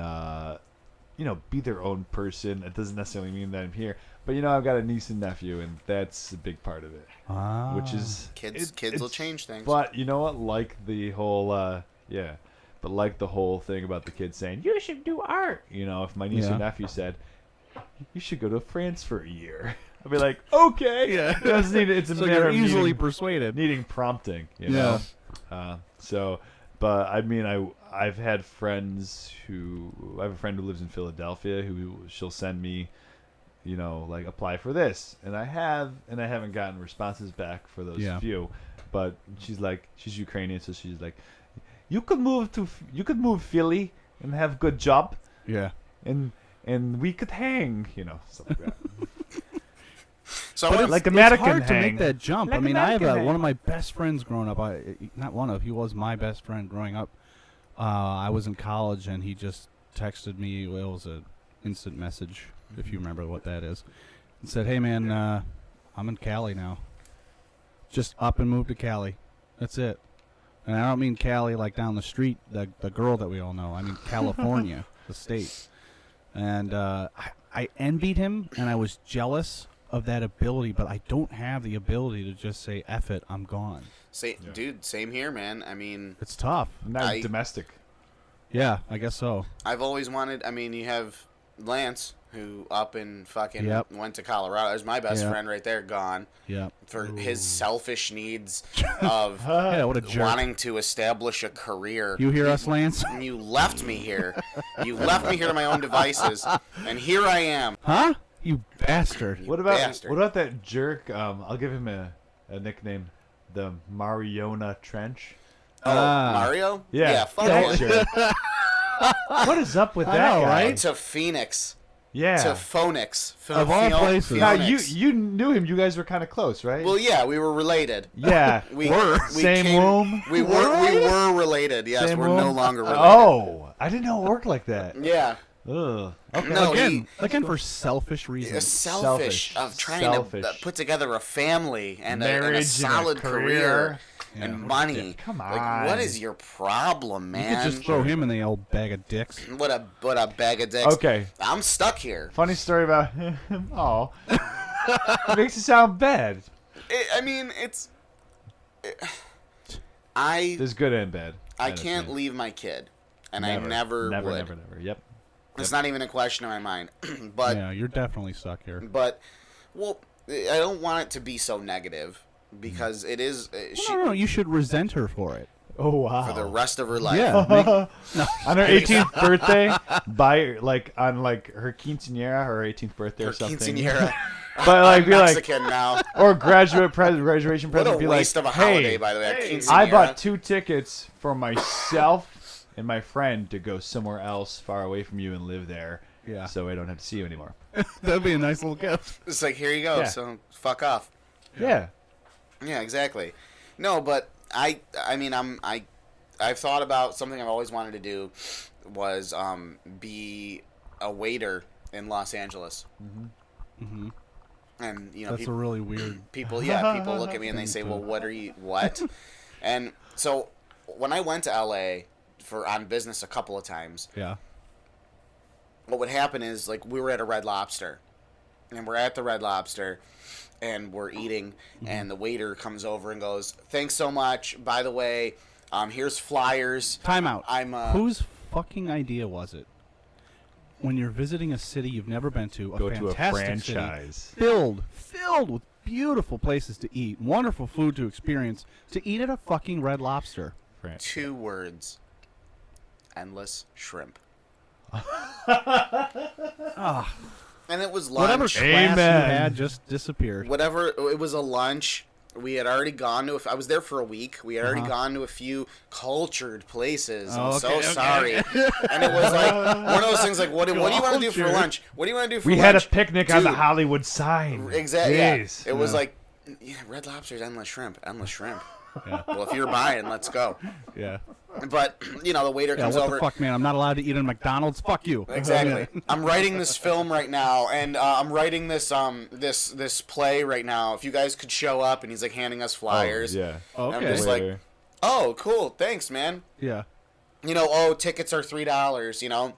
S3: you know, be their own person. It doesn't necessarily mean that I'm here. But, you know, I've got a niece and nephew, and that's a big part of it.
S4: Ah.
S3: Which is...
S1: Kids will change things.
S3: But, you know what? Like the whole, but like the whole thing about the kids saying, you should do art. You know, if my niece
S4: Yeah.
S3: or nephew said, you should go to France for a year. I'd be like, okay.
S4: Yeah.
S3: It's a
S4: So
S3: matter
S4: you're
S3: of
S4: easily
S3: needing,
S4: persuaded.
S3: needing prompting, you know? So, but I mean, I've had friends I have a friend who lives in Philadelphia who she'll send me, you know, like apply for this. And I haven't gotten responses back for those few. But she's Ukrainian, so she's like, you could move Philly and have good job.
S4: Yeah.
S3: And we could hang, you know, stuff like that.
S1: So
S4: But
S3: like a
S4: it's
S3: mannequin
S4: hard to
S3: hang.
S4: make that jump.
S3: Like
S4: I
S3: a
S4: mean, I have
S3: mannequin
S4: one
S3: hang.
S4: of my best friends growing up. He was my best friend growing up. I was in college, and he just texted me. Well, it was an instant message, if you remember what that is. And said, hey, man, I'm in Cali now. Just up and move to Cali. That's it. And I don't mean Cali like down the street, the girl that we all know. I mean California, the state. And I envied him, and I was jealous of that ability, but I don't have the ability to just say, F it, I'm gone.
S1: Dude, same here, man. I mean,
S4: It's tough.
S3: Not domestic.
S4: Yeah, I guess so.
S1: I've always wanted. I mean, you have Lance, who up and fucking went to Colorado. There's my best friend right there, gone.
S4: Yeah.
S1: For his selfish needs of
S4: what a jerk.
S1: wanting to establish a career.
S4: You hear us, Lance?
S1: You left me here. You left me here to my own devices, and here I am.
S4: Huh? You bastard.
S3: What about that jerk? I'll give him a nickname, the Mariona Trench.
S1: Oh, Mario?
S3: Yeah,
S1: fuck that
S3: jerk. What is up with that guy?
S1: Right? To Phoenix.
S3: Yeah.
S1: To Phoenix.
S4: Of all places.
S3: Now, you knew him. You guys were kind of close, right?
S1: Well, yeah, we were related.
S3: Yeah.
S1: we
S3: Same womb?
S1: We were related. Yes,
S3: Same
S1: we're
S3: womb?
S1: no longer related.
S3: Oh, I didn't know it worked like that.
S1: Yeah.
S3: Ugh. Okay.
S1: No,
S4: again, for selfish reasons.
S1: Selfish of trying to put together a family and a solid career. And money.
S3: Yeah, come on.
S1: Like, what is your problem, man?
S4: You could just throw him in the old bag of dicks.
S1: What a bag of dicks.
S3: Okay.
S1: I'm stuck here.
S3: Funny story about him. Oh. It makes it sound bad. There's good and bad.
S1: I can't leave my kid. And I never would.
S3: Never. Yep.
S1: It's not even a question in my mind. But
S4: yeah, you're definitely stuck here.
S1: But, well, I don't want it to be so negative. Because it is...
S4: No, you should resent her for it.
S3: Oh, wow.
S1: For the rest of her life.
S4: Yeah.
S3: On her 18th birthday, on her quinceañera, her 18th birthday or something.
S1: Quinceañera.
S3: But
S1: I'm Mexican now.
S3: Or graduation present.
S1: What a waste of a holiday, by the way.
S3: I bought 2 tickets for myself and my friend to go somewhere else far away from you and live there.
S4: Yeah.
S3: So I don't have to see you anymore.
S4: That'd be a nice little gift.
S1: It's like, here you go.
S3: Yeah.
S1: So fuck off.
S3: Yeah.
S1: Yeah, exactly. No, but I've thought about something I've always wanted to do was be a waiter in Los Angeles.
S4: Mm-hmm. Mm-hmm.
S1: And
S4: that's a really weird.
S1: People look at me and they say, "Well, what?" And so when I went to LA on business a couple of times, what would happen is like we were at a Red Lobster, and we're at the Red Lobster. And we're eating, and the waiter comes over and goes, "Thanks so much. By the way, here's flyers."
S4: Time out. Whose fucking idea was it? When you're visiting a city you've never been to,
S3: go to a
S4: fantastic
S3: franchise
S4: city, filled with beautiful places to eat, wonderful food to experience, to eat at a fucking Red Lobster.
S1: 2 words: endless shrimp. And it was lunch.
S4: Whatever class you had just disappeared.
S1: It was a lunch. We had already gone to. I was there for a week. We had already gone to a few cultured places. I'm so sorry. And it was like one of those things. Like, what do you want to do for lunch? What do you want to do for lunch?
S3: We had a picnic on the Hollywood sign.
S1: Exactly. Yeah. It was like, Red Lobster's endless shrimp. Endless shrimp. Yeah. Well, if you're buying, let's go.
S4: Yeah.
S1: But the waiter comes
S4: what
S1: over.
S4: The fuck, man? I'm not allowed to eat at McDonald's. Fuck you.
S1: Exactly. I'm writing this film right now, and I'm writing this this play right now. If you guys could show up, and he's like handing us flyers.
S3: Oh, yeah.
S4: Okay.
S1: I'm just like, oh, cool. Thanks, man.
S4: Yeah.
S1: Tickets are $3.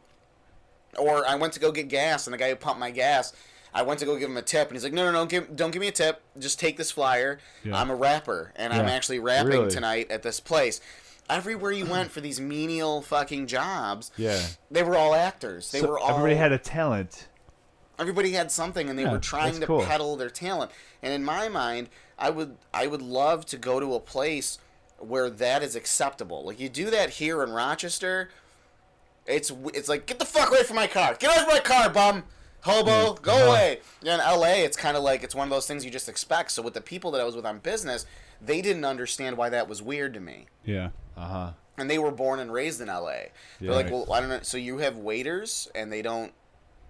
S1: Or I went to go get gas, and the guy who pumped my gas, I went to go give him a tip, and he's like, no, don't give me a tip. Just take this flyer. Yeah. I'm a rapper, and I'm actually rapping tonight at this place. Everywhere you went for these menial fucking jobs, they were all actors.
S3: Everybody had a talent.
S1: Everybody had something, and they were trying to peddle their talent. And in my mind, I would love to go to a place where that is acceptable. Like, you do that here in Rochester, it's like, get the fuck away from my car. Get out of my car, bum. Hobo, go away. In LA, it's kind of like it's one of those things you just expect. So with the people that I was with on business, they didn't understand why that was weird to me.
S4: Yeah.
S1: And they were born and raised in LA. They're like, well, I don't know. So you have waiters, and they don't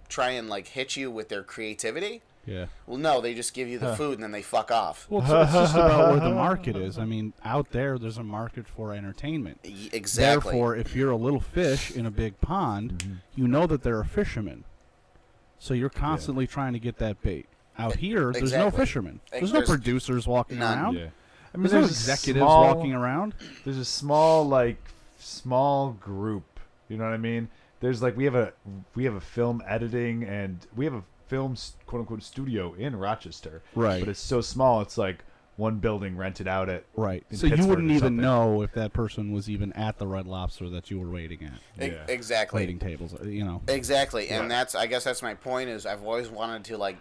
S1: try and like hit you with their creativity?
S4: Yeah.
S1: Well, no, they just give you the food and then they fuck off.
S4: Well, it's just about where the market is. I mean, out there's a market for entertainment.
S1: Exactly.
S4: Therefore, if you're a little fish in a big pond, you know that there are fishermen. So you're constantly trying to get that bait. Out here, there's no fishermen. There's no producers walking around. Yeah. I mean, there's executives walking around.
S3: There's a small group. You know what I mean? There's like we have a film editing and we have a film quote unquote studio in Rochester.
S4: Right.
S3: But it's so small. It's like one building rented out at
S4: right.
S3: in
S4: So you
S3: Pittsburgh
S4: wouldn't
S3: or
S4: even
S3: something.
S4: know if that person was even at the Red Lobster that you were waiting at.
S3: Yeah.
S1: Exactly.
S4: Waiting tables,
S1: Exactly, and I guess that's my point. Is I've always wanted to like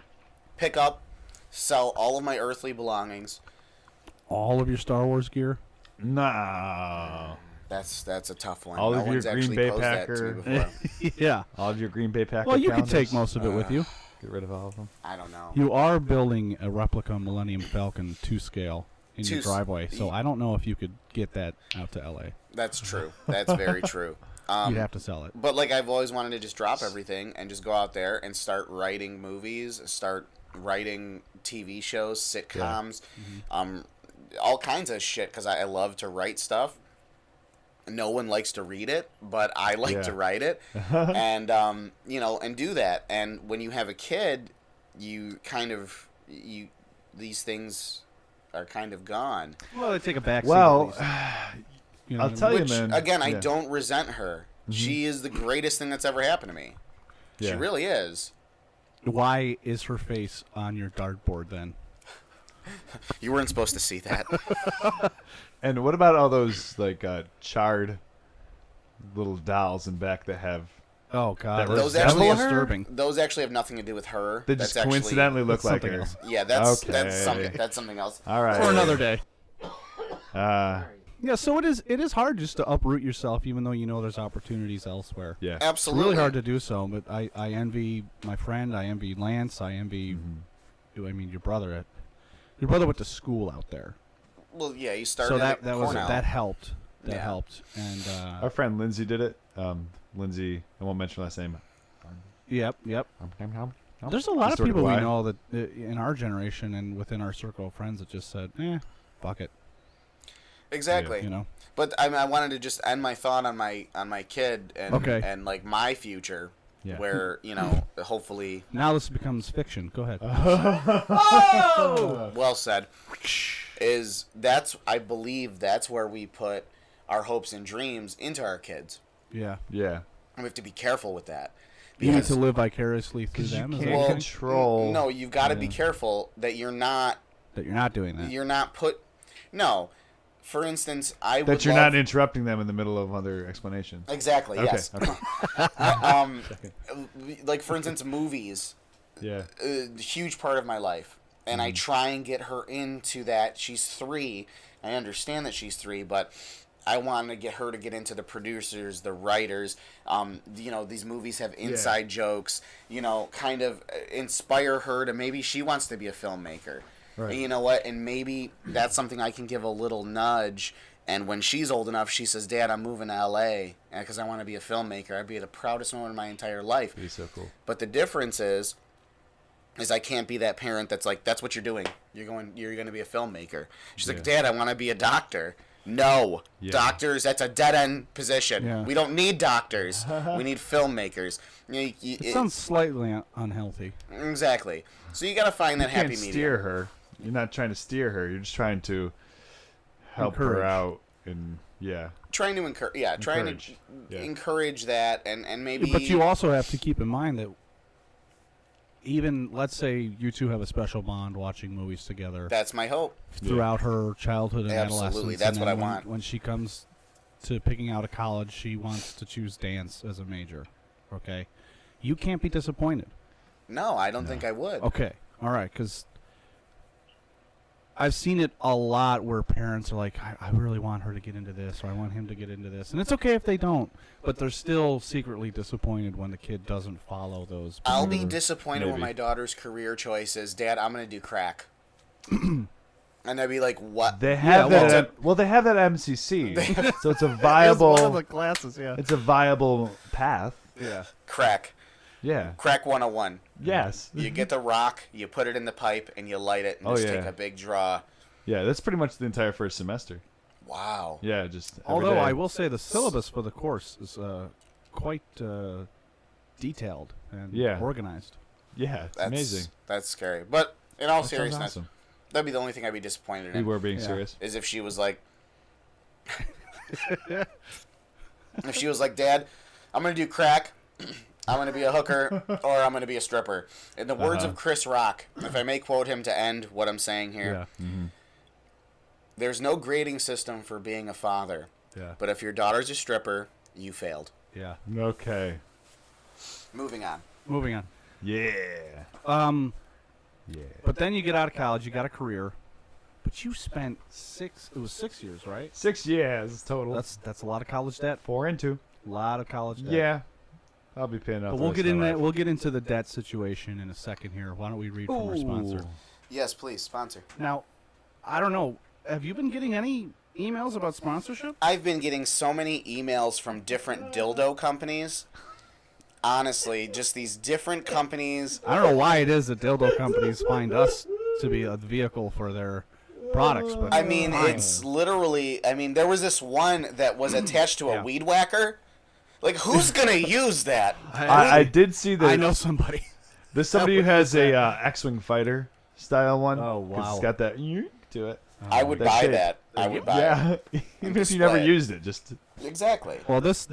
S1: pick up, sell all of my earthly belongings.
S4: All of your Star Wars gear.
S3: No.
S1: That's a tough one.
S3: All
S1: no
S3: of your
S1: one's
S3: Green
S1: actually
S3: Bay
S1: posed that to
S3: Packer.
S1: me before.
S4: Yeah.
S3: All of your Green Bay Packer.
S4: Well, you could
S3: calendars?
S4: take most of it with you.
S3: Get rid of all of them.
S1: I don't know.
S4: You are building a replica Millennium Falcon 2 scale in your driveway, so I don't know if you could get that out to LA.
S1: That's true. That's very true.
S4: You'd have to sell it.
S1: But like I've always wanted to just drop everything and just go out there and start writing movies, start writing TV shows, sitcoms, all kinds of shit because I love to write stuff. No one likes to read it, but I like to write it, and and do that. And when you have a kid, you kind of these things are kind of gone.
S4: Well, they take a back seat.
S3: Well,
S4: You know
S3: I'll
S4: what I
S3: tell
S4: mean?
S3: you,
S1: Which,
S3: man.
S1: again, I
S3: yeah.
S1: don't resent her. She is the greatest thing that's ever happened to me. She
S3: Yeah.
S1: really is.
S4: Why is her face on your dartboard then?
S1: You weren't supposed to see that.
S3: And what about all those like charred little dolls in back that have?
S4: Oh God,
S3: That
S1: Those
S4: that's
S1: actually
S3: resemble her?
S4: disturbing.
S1: Those actually have nothing to do with her.
S3: They
S1: That's
S3: just coincidentally look
S4: that's
S3: like
S4: something
S3: her.
S4: else.
S1: Yeah, that's
S3: Okay.
S1: that's something else.
S3: All right.
S4: For another day.
S3: Yeah.
S4: So it is hard just to uproot yourself, even though you know there's opportunities elsewhere.
S3: Yeah.
S4: It's
S1: Absolutely.
S4: really hard to do so, but I envy my friend. I envy Lance. I envy, your brother. Your brother went to school out there,
S1: Well, yeah, you started
S4: so
S1: at
S4: that was
S1: Cornell.
S4: that helped. That
S1: Yeah.
S4: helped, and
S3: Our friend Lindsay did it. Lindsay, I won't mention her last name.
S4: yep. There's a lot of
S3: Sort of
S4: people we
S3: why.
S4: know that in our generation and within our circle of friends that just said, fuck it,
S1: Exactly.
S4: you know.
S1: But I wanted to just end my thought on my kid and
S4: Okay.
S1: and like my future,
S3: Yeah.
S1: where hopefully.
S4: Now this becomes fiction. Go ahead.
S1: Well said. I believe that's where we put our hopes and dreams into our kids.
S4: Yeah.
S3: Yeah.
S1: And we have to be careful with that.
S4: You need
S1: Because-
S4: to live vicariously through
S3: 'Cause you
S4: them. Is
S3: can't
S4: that
S1: Well,
S3: control.
S1: No, you've got to be
S3: Yeah.
S1: careful that you're not
S4: that you're not doing that?
S1: No. For instance, I would
S3: That you're
S1: love,
S3: not interrupting them in the middle of other explanations.
S1: Exactly,
S3: Okay.
S1: yes.
S3: Okay.
S1: Like, for instance, movies,
S3: Yeah.
S1: a huge part of my life. And I try and get her into that. She's 3. I understand that she's 3, but I want to get her to get into the producers, the writers. These movies have inside jokes, kind of inspire her to maybe she wants to be a filmmaker.
S3: Right.
S1: And you know what? And maybe that's something I can give a little nudge. And when she's old enough, she says, Dad, I'm moving to L.A. because I want to be a filmmaker. I'd be the proudest moment of my entire life.
S3: Be so cool.
S1: But the difference is I can't be that parent that's like, that's what you're doing. You're going to be a filmmaker. She's like, Dad, I want to be a doctor. No.
S3: Yeah.
S1: Doctors, that's a dead-end position.
S4: Yeah.
S1: We don't need doctors. We need filmmakers.
S4: It sounds slightly unhealthy.
S1: Exactly. So you got to find that
S3: You can't
S1: happy medium.
S3: steer her. You're not trying to steer her. You're just trying to help her
S4: Encourage.
S3: out. And
S1: Trying to encourage, trying
S3: Encourage.
S1: to
S3: Yeah.
S1: encourage that, and maybe.
S4: But you also have to keep in mind that even, let's say you two have a special bond watching movies together
S1: That's my hope.
S4: throughout her childhood and
S1: Absolutely.
S4: adolescence.
S1: That's
S4: and
S1: what
S4: then
S1: I want.
S4: When she comes to picking out a college, she wants to choose dance as a major. Okay? You can't be disappointed.
S1: No, I don't think I would.
S4: Okay. All right. Because I've seen it a lot where parents are like, I really want her to get into this, or I want him to get into this. And it's okay if they don't, but they're still secretly disappointed when the kid doesn't follow those.
S1: I'll be disappointed when
S3: Maybe.
S1: my daughter's career choice is, Dad, I'm going to do crack. And I'd be like, what?
S3: they have
S4: well,
S3: that. Well, they have that at MCC, so it's a
S4: It's
S3: viable.
S4: one of the classes, yeah.
S3: It's a viable path.
S4: Yeah.
S1: Crack.
S3: Yeah.
S1: Crack 101.
S3: Yes.
S1: You get the rock, you put it in the pipe, and you light it, and
S3: Oh,
S1: just
S3: yeah.
S1: take a big draw.
S3: Yeah. That's pretty much the entire first semester.
S1: Wow.
S3: Yeah. Just. every
S4: Although
S3: day.
S4: I will say the syllabus for the course is quite detailed and
S3: Yeah.
S4: organized.
S3: Yeah. It's
S1: That's
S3: amazing.
S1: That's scary. But in all
S3: That sounds
S1: seriousness,
S3: awesome.
S1: that'd be the only thing I'd be disappointed
S3: We
S1: in.
S3: were being
S4: Yeah.
S3: serious.
S1: Is if she was like, if she was like, Dad, I'm going to do crack. I'm going to be a hooker, or I'm going to be a stripper. In the words of Chris Rock, if I may quote him to end what I'm saying here,
S4: Yeah.
S1: there's no grading system for being a father.
S4: Yeah.
S1: But if your daughter's a stripper, you failed.
S4: Yeah.
S3: Okay.
S1: Moving on.
S3: Yeah. Yeah.
S4: But then you get out of college, you got a career, but you spent 6 years, right?
S3: 6 years total.
S4: That's a lot of college debt.
S3: 4 and 2.
S4: A lot of college debt.
S3: Yeah. I'll be paying off.
S4: But we'll get into the debt situation in a second here. Why don't we read from our sponsor?
S1: Yes, please, sponsor.
S4: Now, I don't know. Have you been getting any emails about sponsorship?
S1: I've been getting so many emails from different dildo companies. Honestly, just these different companies.
S4: I don't know why it is that dildo companies find us to be a vehicle for their products. But
S1: I mean, it's literally. I mean, there was this one that was attached to a weed whacker. Like, who's gonna use that?
S3: I did see that.
S4: I know somebody.
S3: There's somebody who has a X-wing fighter style one.
S4: Oh,
S3: 'cause
S4: wow.
S3: It's got that to it.
S1: I would buy
S3: shape.
S1: that. I would buy it.
S3: Yeah, even if you never
S1: display it.
S3: used it, just
S1: Exactly.
S4: Well, this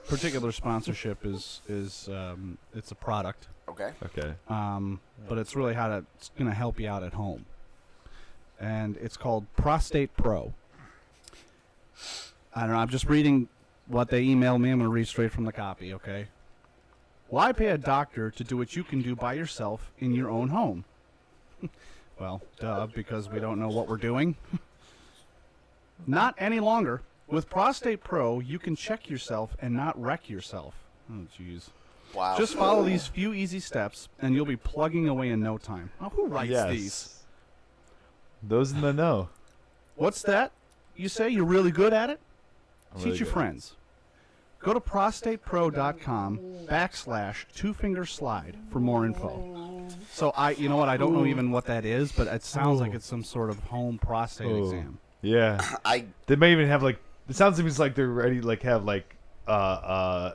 S4: particular sponsorship is it's a product,
S1: Okay.
S3: okay.
S4: but it's really it's going to help you out at home, and it's called Prostate Pro. I don't know. I'm just reading what they emailed me. I'm going to read straight from the copy. Okay. Why pay a doctor to do what you can do by yourself in your own home? Well, duh, because we don't know what we're doing. Not any longer. With Prostate Pro, you can check yourself and not wreck yourself. Oh, jeez.
S1: Wow.
S4: Just follow these few easy steps, and you'll be plugging away in no time. Now, who writes these?
S3: Those in the know.
S4: What's that? You say you're really good at it?
S3: I'm
S4: Teach
S3: really
S4: your
S3: good.
S4: friends. Go to prostatepro.com/2-finger-slide for more info. So you know what? I don't know even what that is, but it sounds like it's some sort of home prostate exam.
S3: Yeah. They may even have like. It sounds like they're ready. Like have like Avon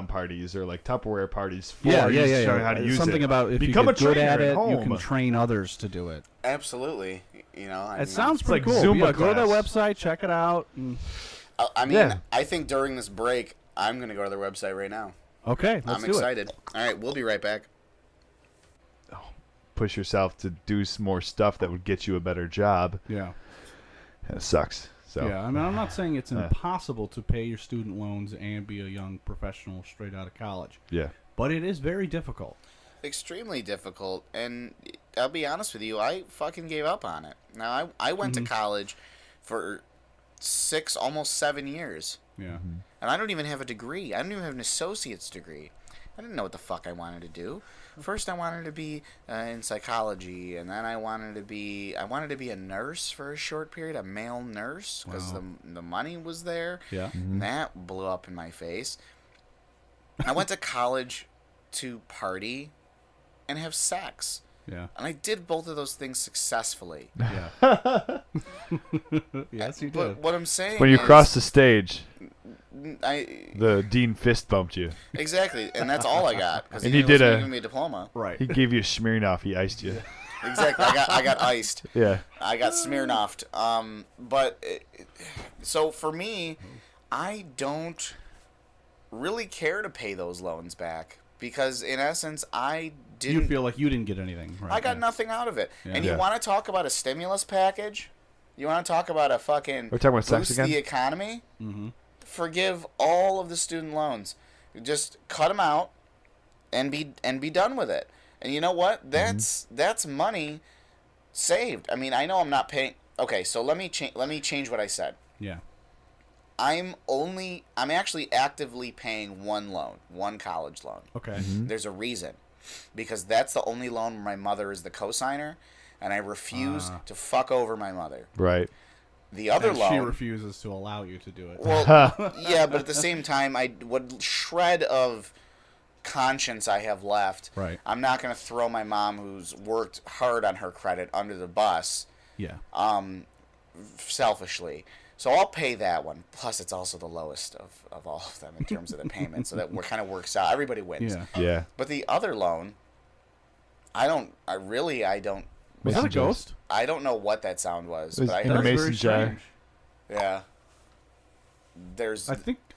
S3: parties or like Tupperware parties. For
S4: Yeah.
S3: showing how to use
S4: something
S3: it.
S4: about if
S3: Become
S4: you
S3: a
S4: get good
S3: trainer
S4: at it,
S3: home.
S4: you can train others to do it.
S1: Absolutely. You know.
S4: It sounds
S3: It's
S4: pretty
S3: like
S4: cool.
S3: Zumba
S4: Yeah, go to their
S3: class.
S4: website, check it out.
S1: I mean,
S3: Yeah.
S1: I think during this break, I'm gonna go to their website right now.
S4: Okay, let's
S1: I'm
S4: do
S1: excited. All right, we'll be right back.
S3: Push yourself to do some more stuff that would get you a better job.
S4: it. Yeah.
S3: It sucks. So
S4: Yeah, I mean, I'm not saying it's impossible to pay your student loans and be a young professional straight out of college,
S3: yeah.
S4: but it is very difficult.
S1: Extremely difficult, and I'll be honest with you, I fucking gave up on it. Now, I went to college for 6, almost 7 years,
S4: Yeah.
S1: and I don't even have a degree. I don't even have an associate's degree. I didn't know what the fuck I wanted to do. First, I wanted to be in psychology, and then I wanted to be a nurse for a short period, a male nurse, because the money was there.
S4: Yeah.
S1: And that blew up in my face. I went to college to party and have sex,
S4: Yeah.
S1: and I did both of those things successfully.
S4: Yeah. Yes, you
S1: But
S4: did.
S1: what I'm saying
S3: When you
S1: is,
S3: crossed the stage,
S1: I
S3: the dean fist bumped you.
S1: exactly, and that's all I got. Because
S3: And
S1: he
S3: he did
S1: wasn't
S3: a-
S1: giving me a diploma.
S4: Right.
S3: He gave you a Smirnoff. He iced you.
S1: Exactly, I got iced.
S3: Yeah.
S1: I got Smirnoffed. So for me, I don't really care to pay those loans back because in essence, I didn't.
S4: You feel like you didn't get anything. Right.
S1: I got
S4: yeah.
S1: nothing out of it.
S4: Yeah.
S1: And you
S3: Yeah.
S1: want to talk about a stimulus package? You want to talk about a fucking
S3: We're talking about sex
S1: boost
S3: again?
S1: the economy?
S4: Mm-hmm.
S1: Forgive all of the student loans. Just cut them out and be done with it. And you know what? That's money saved. I mean, I know I'm not paying. Okay, so let me change what I said.
S4: Yeah.
S1: I'm actually actively paying one college loan.
S4: Okay.
S1: There's a reason. Because that's the only loan where my mother is the cosigner, and I refuse to fuck over my mother.
S3: Right.
S1: The other
S4: And
S1: loan...
S4: she refuses to allow you to do it.
S1: Well, yeah, but at the same time, what shred of conscience I have left,
S4: Right.
S1: I'm not going to throw my mom, who's worked hard on her credit, under the bus,
S4: Yeah.
S1: selfishly. So I'll pay that one. Plus, it's also the lowest of all of them in terms of the payment, so that kind of works out. Everybody wins.
S4: Yeah.
S3: Yeah.
S1: But the other loan, I don't.
S4: Was that a
S3: Mason jars.
S4: ghost?
S1: I don't know what that sound was,
S3: It was
S1: but I
S3: in a
S1: heard.
S3: mason
S4: very
S3: jar.
S4: strange.
S1: Yeah. There's.
S4: I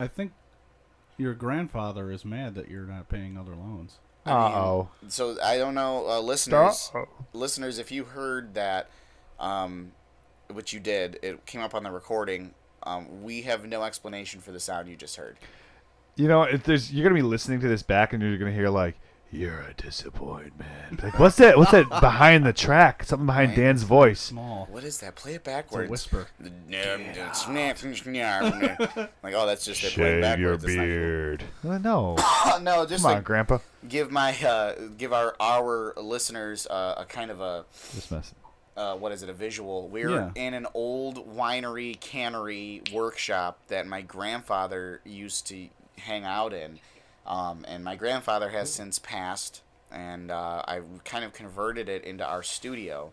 S4: think your grandfather is mad that you're not paying other loans.
S3: Uh-oh.
S1: So I don't know, listeners, if you heard that, which you did, it came up on the recording. We have no explanation for the sound you just heard.
S3: You know, if you're gonna be listening to this back, and you're gonna hear like, "You're a disappointment." Like, what's that? What's that behind the track? Something behind Dan's voice.
S4: Small.
S1: What is that? Play it backwards.
S4: It's a whisper.
S1: Like, oh, that's just it
S3: Shave
S1: playing
S3: your
S1: backwards.
S3: beard. No.
S1: No, just
S3: Come
S1: like
S3: on, Grandpa.
S1: give our listeners a kind of a
S3: This mess.
S1: what is it? A visual. We're in an old winery cannery workshop that my grandfather used to hang out in. And my grandfather has since passed, and I kind of converted it into our studio.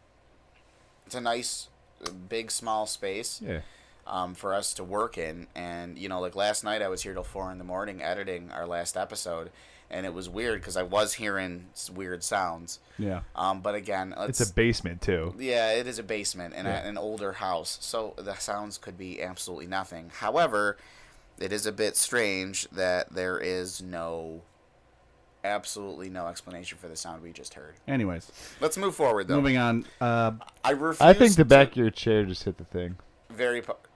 S1: It's a nice, big, small space for us to work in. And, you know, like last night I was here till 4 in the morning editing our last episode, and it was weird because I was hearing weird sounds.
S4: Yeah.
S1: But again,
S3: It's a basement, too.
S1: Yeah, it is a basement in an older house, so the sounds could be absolutely nothing. However, it is a bit strange that there is absolutely no explanation for the sound we just heard.
S4: Anyways,
S1: let's move forward, though.
S4: Moving on.
S3: I think the back of your chair just hit the thing.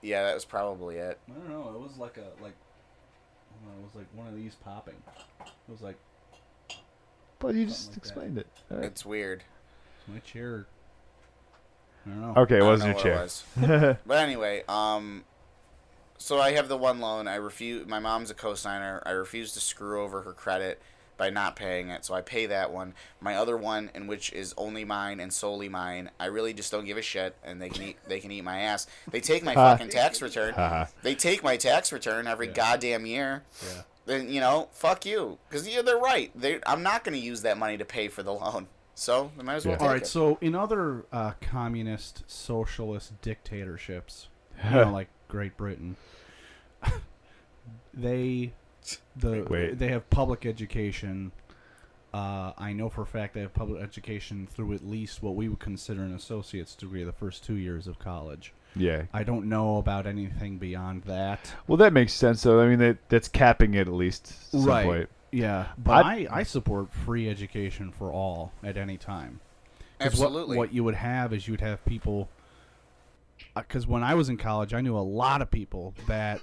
S1: Yeah, that was probably it.
S4: I don't know. It was like it was like one of these popping. It was like.
S3: But you just explained it. Right.
S1: It's weird.
S4: My chair. I don't know.
S3: Okay, it wasn't your chair.
S1: But anyway, so I have the one loan. My mom's a cosigner. I refuse to screw over her credit by not paying it, so I pay that one. My other one, in which is only mine and solely mine, I really just don't give a shit, and they can eat my ass. They take my fucking tax return. They take my tax return every goddamn year.
S4: Yeah.
S1: Then, fuck you, because they're right. I'm not going to use that money to pay for the loan, so I might as well take it.
S4: All right. So in other communist, socialist dictatorships, like Great Britain, they have public education. I know for a fact they have public education through at least what we would consider an associate's degree, the first 2 years of college.
S3: Yeah.
S4: I don't know about anything beyond that.
S3: Well, that makes sense, though. I mean, that's capping it at least at some point.
S4: Yeah, but I support free education for all at any time.
S1: Absolutely.
S4: What you would have is you'd have people... Because when I was in college, I knew a lot of people that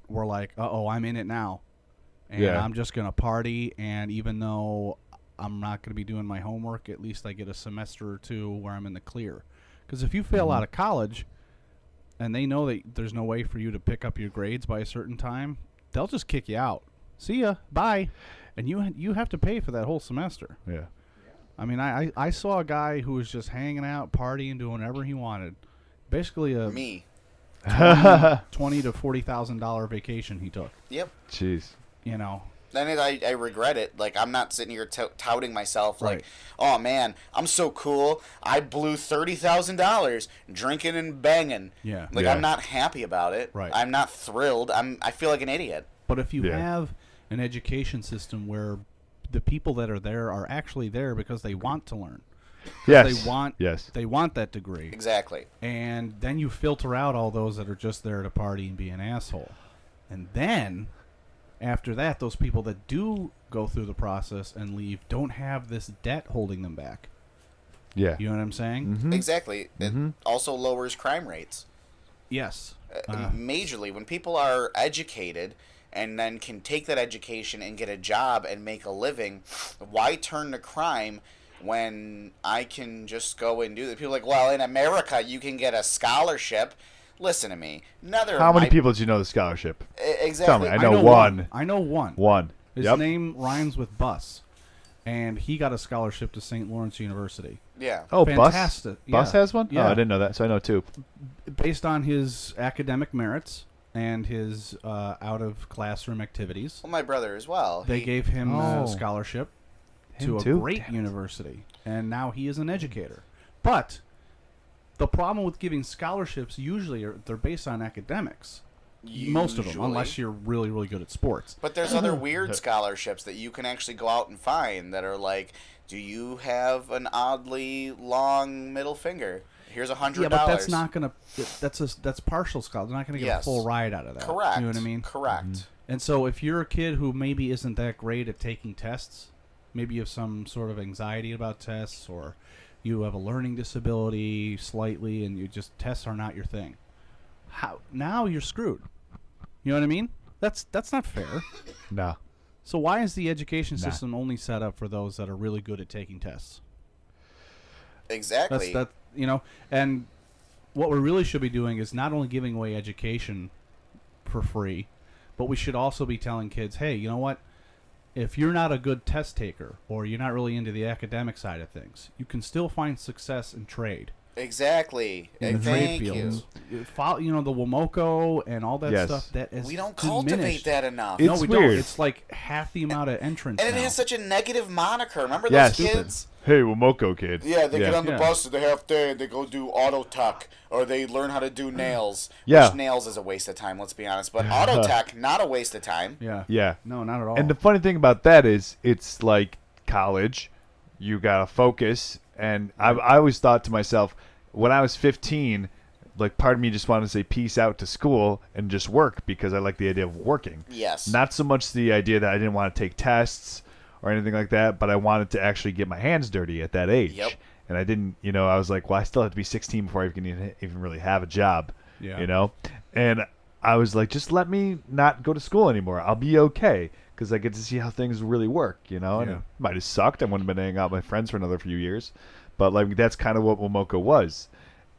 S4: were like, uh-oh, I'm in it now. And I'm just going to party, and even though I'm not going to be doing my homework, at least I get a semester or two where I'm in the clear. Because if you fail out of college, and they know that there's no way for you to pick up your grades by a certain time, they'll just kick you out. See ya, bye. And you have to pay for that whole semester.
S3: Yeah.
S4: I mean, I saw a guy who was just hanging out, partying, doing whatever he wanted. Basically a
S1: me.
S4: $20,000 to $40,000 vacation he took.
S1: Yep.
S3: Jeez.
S4: You know.
S1: Then I regret it. Like, I'm not sitting here touting myself like, oh, man, I'm so cool. I blew $30,000 drinking and banging.
S4: Yeah.
S1: Like, I'm not happy about it.
S4: Right.
S1: I'm not thrilled. I feel like an idiot.
S4: But if you have an education system where the people that are there are actually there because they want to learn.
S3: Yes.
S4: They want that degree.
S1: Exactly.
S4: And then you filter out all those that are just there to party and be an asshole. And then... after that, those people that do go through the process and leave don't have this debt holding them back.
S3: Yeah.
S4: You know what I'm saying?
S3: Mm-hmm.
S1: Exactly. It also lowers crime rates.
S4: Yes.
S1: Majorly. When people are educated and then can take that education and get a job and make a living, why turn to crime when I can just go and do it? People are like, well, in America, you can get a scholarship. Listen to me.
S3: How many people did you know the scholarship?
S1: Exactly.
S3: Tell me. I know one.
S4: I know one.
S3: One.
S4: His name rhymes with Bus, and he got a scholarship to St. Lawrence University.
S1: Yeah.
S3: Oh,
S4: fantastic.
S3: Bus has one?
S4: Yeah.
S3: Oh, I didn't know that, so I know two.
S4: Based on his academic merits and his out-of-classroom activities.
S1: Well, my brother as well.
S4: They gave him a scholarship to a great university, and now he is an educator. But... the problem with giving scholarships usually they're based on academics. Most of them, unless you're really, really good at sports.
S1: But there's other weird scholarships that you can actually go out and find that are like, do you have an oddly long middle finger? Here's $100.
S4: Yeah, but that's not gonna. That's partial scholarship. They're not gonna get a full ride out of that.
S1: Correct.
S4: You know what I mean?
S1: Correct.
S4: Mm-hmm. And so if you're a kid who maybe isn't that great at taking tests, maybe you have some sort of anxiety about tests, or you have a learning disability slightly, and tests are not your thing. How now you're screwed. You know what I mean? That's not fair.
S3: No.
S4: So why is the education system only set up for those that are really good at taking tests?
S1: Exactly.
S4: And what we really should be doing is not only giving away education for free, but we should also be telling kids, hey, you know what? If you're not a good test taker or you're not really into the academic side of things, you can still find success in trade.
S1: Exactly.
S4: In the trade fields. The WMOCO and all that stuff. That is
S1: we don't
S4: diminished.
S1: cultivate that enough.
S3: It's
S4: we
S3: weird.
S4: don't. It's like half the amount of entrance.
S1: And it
S4: now.
S1: has such a negative moniker. Remember those kids?
S3: Hey, WMOCO kid.
S1: Yeah, they get on the bus at the half day and they go do auto tech, or they learn how to do nails.
S3: Yeah.
S1: Which nails is a waste of time, let's be honest. But auto tech, not a waste of time.
S4: Yeah.
S3: Yeah.
S4: No, not at all.
S3: And the funny thing about that is, it's like college. You gotta focus. And I always thought to myself, when I was 15, like part of me just wanted to say peace out to school and just work because I like the idea of working.
S1: Yes.
S3: Not so much the idea that I didn't want to take tests or anything like that, but I wanted to actually get my hands dirty at that age.
S1: Yep.
S3: And I didn't, I was like, well, I still have to be 16 before I can even really have a job.
S4: Yeah.
S3: And I was like, just let me not go to school anymore. I'll be okay because I get to see how things really work, And it might have sucked. I wouldn't have been hanging out with my friends for another few years. But like that's kind of what WMOCO was.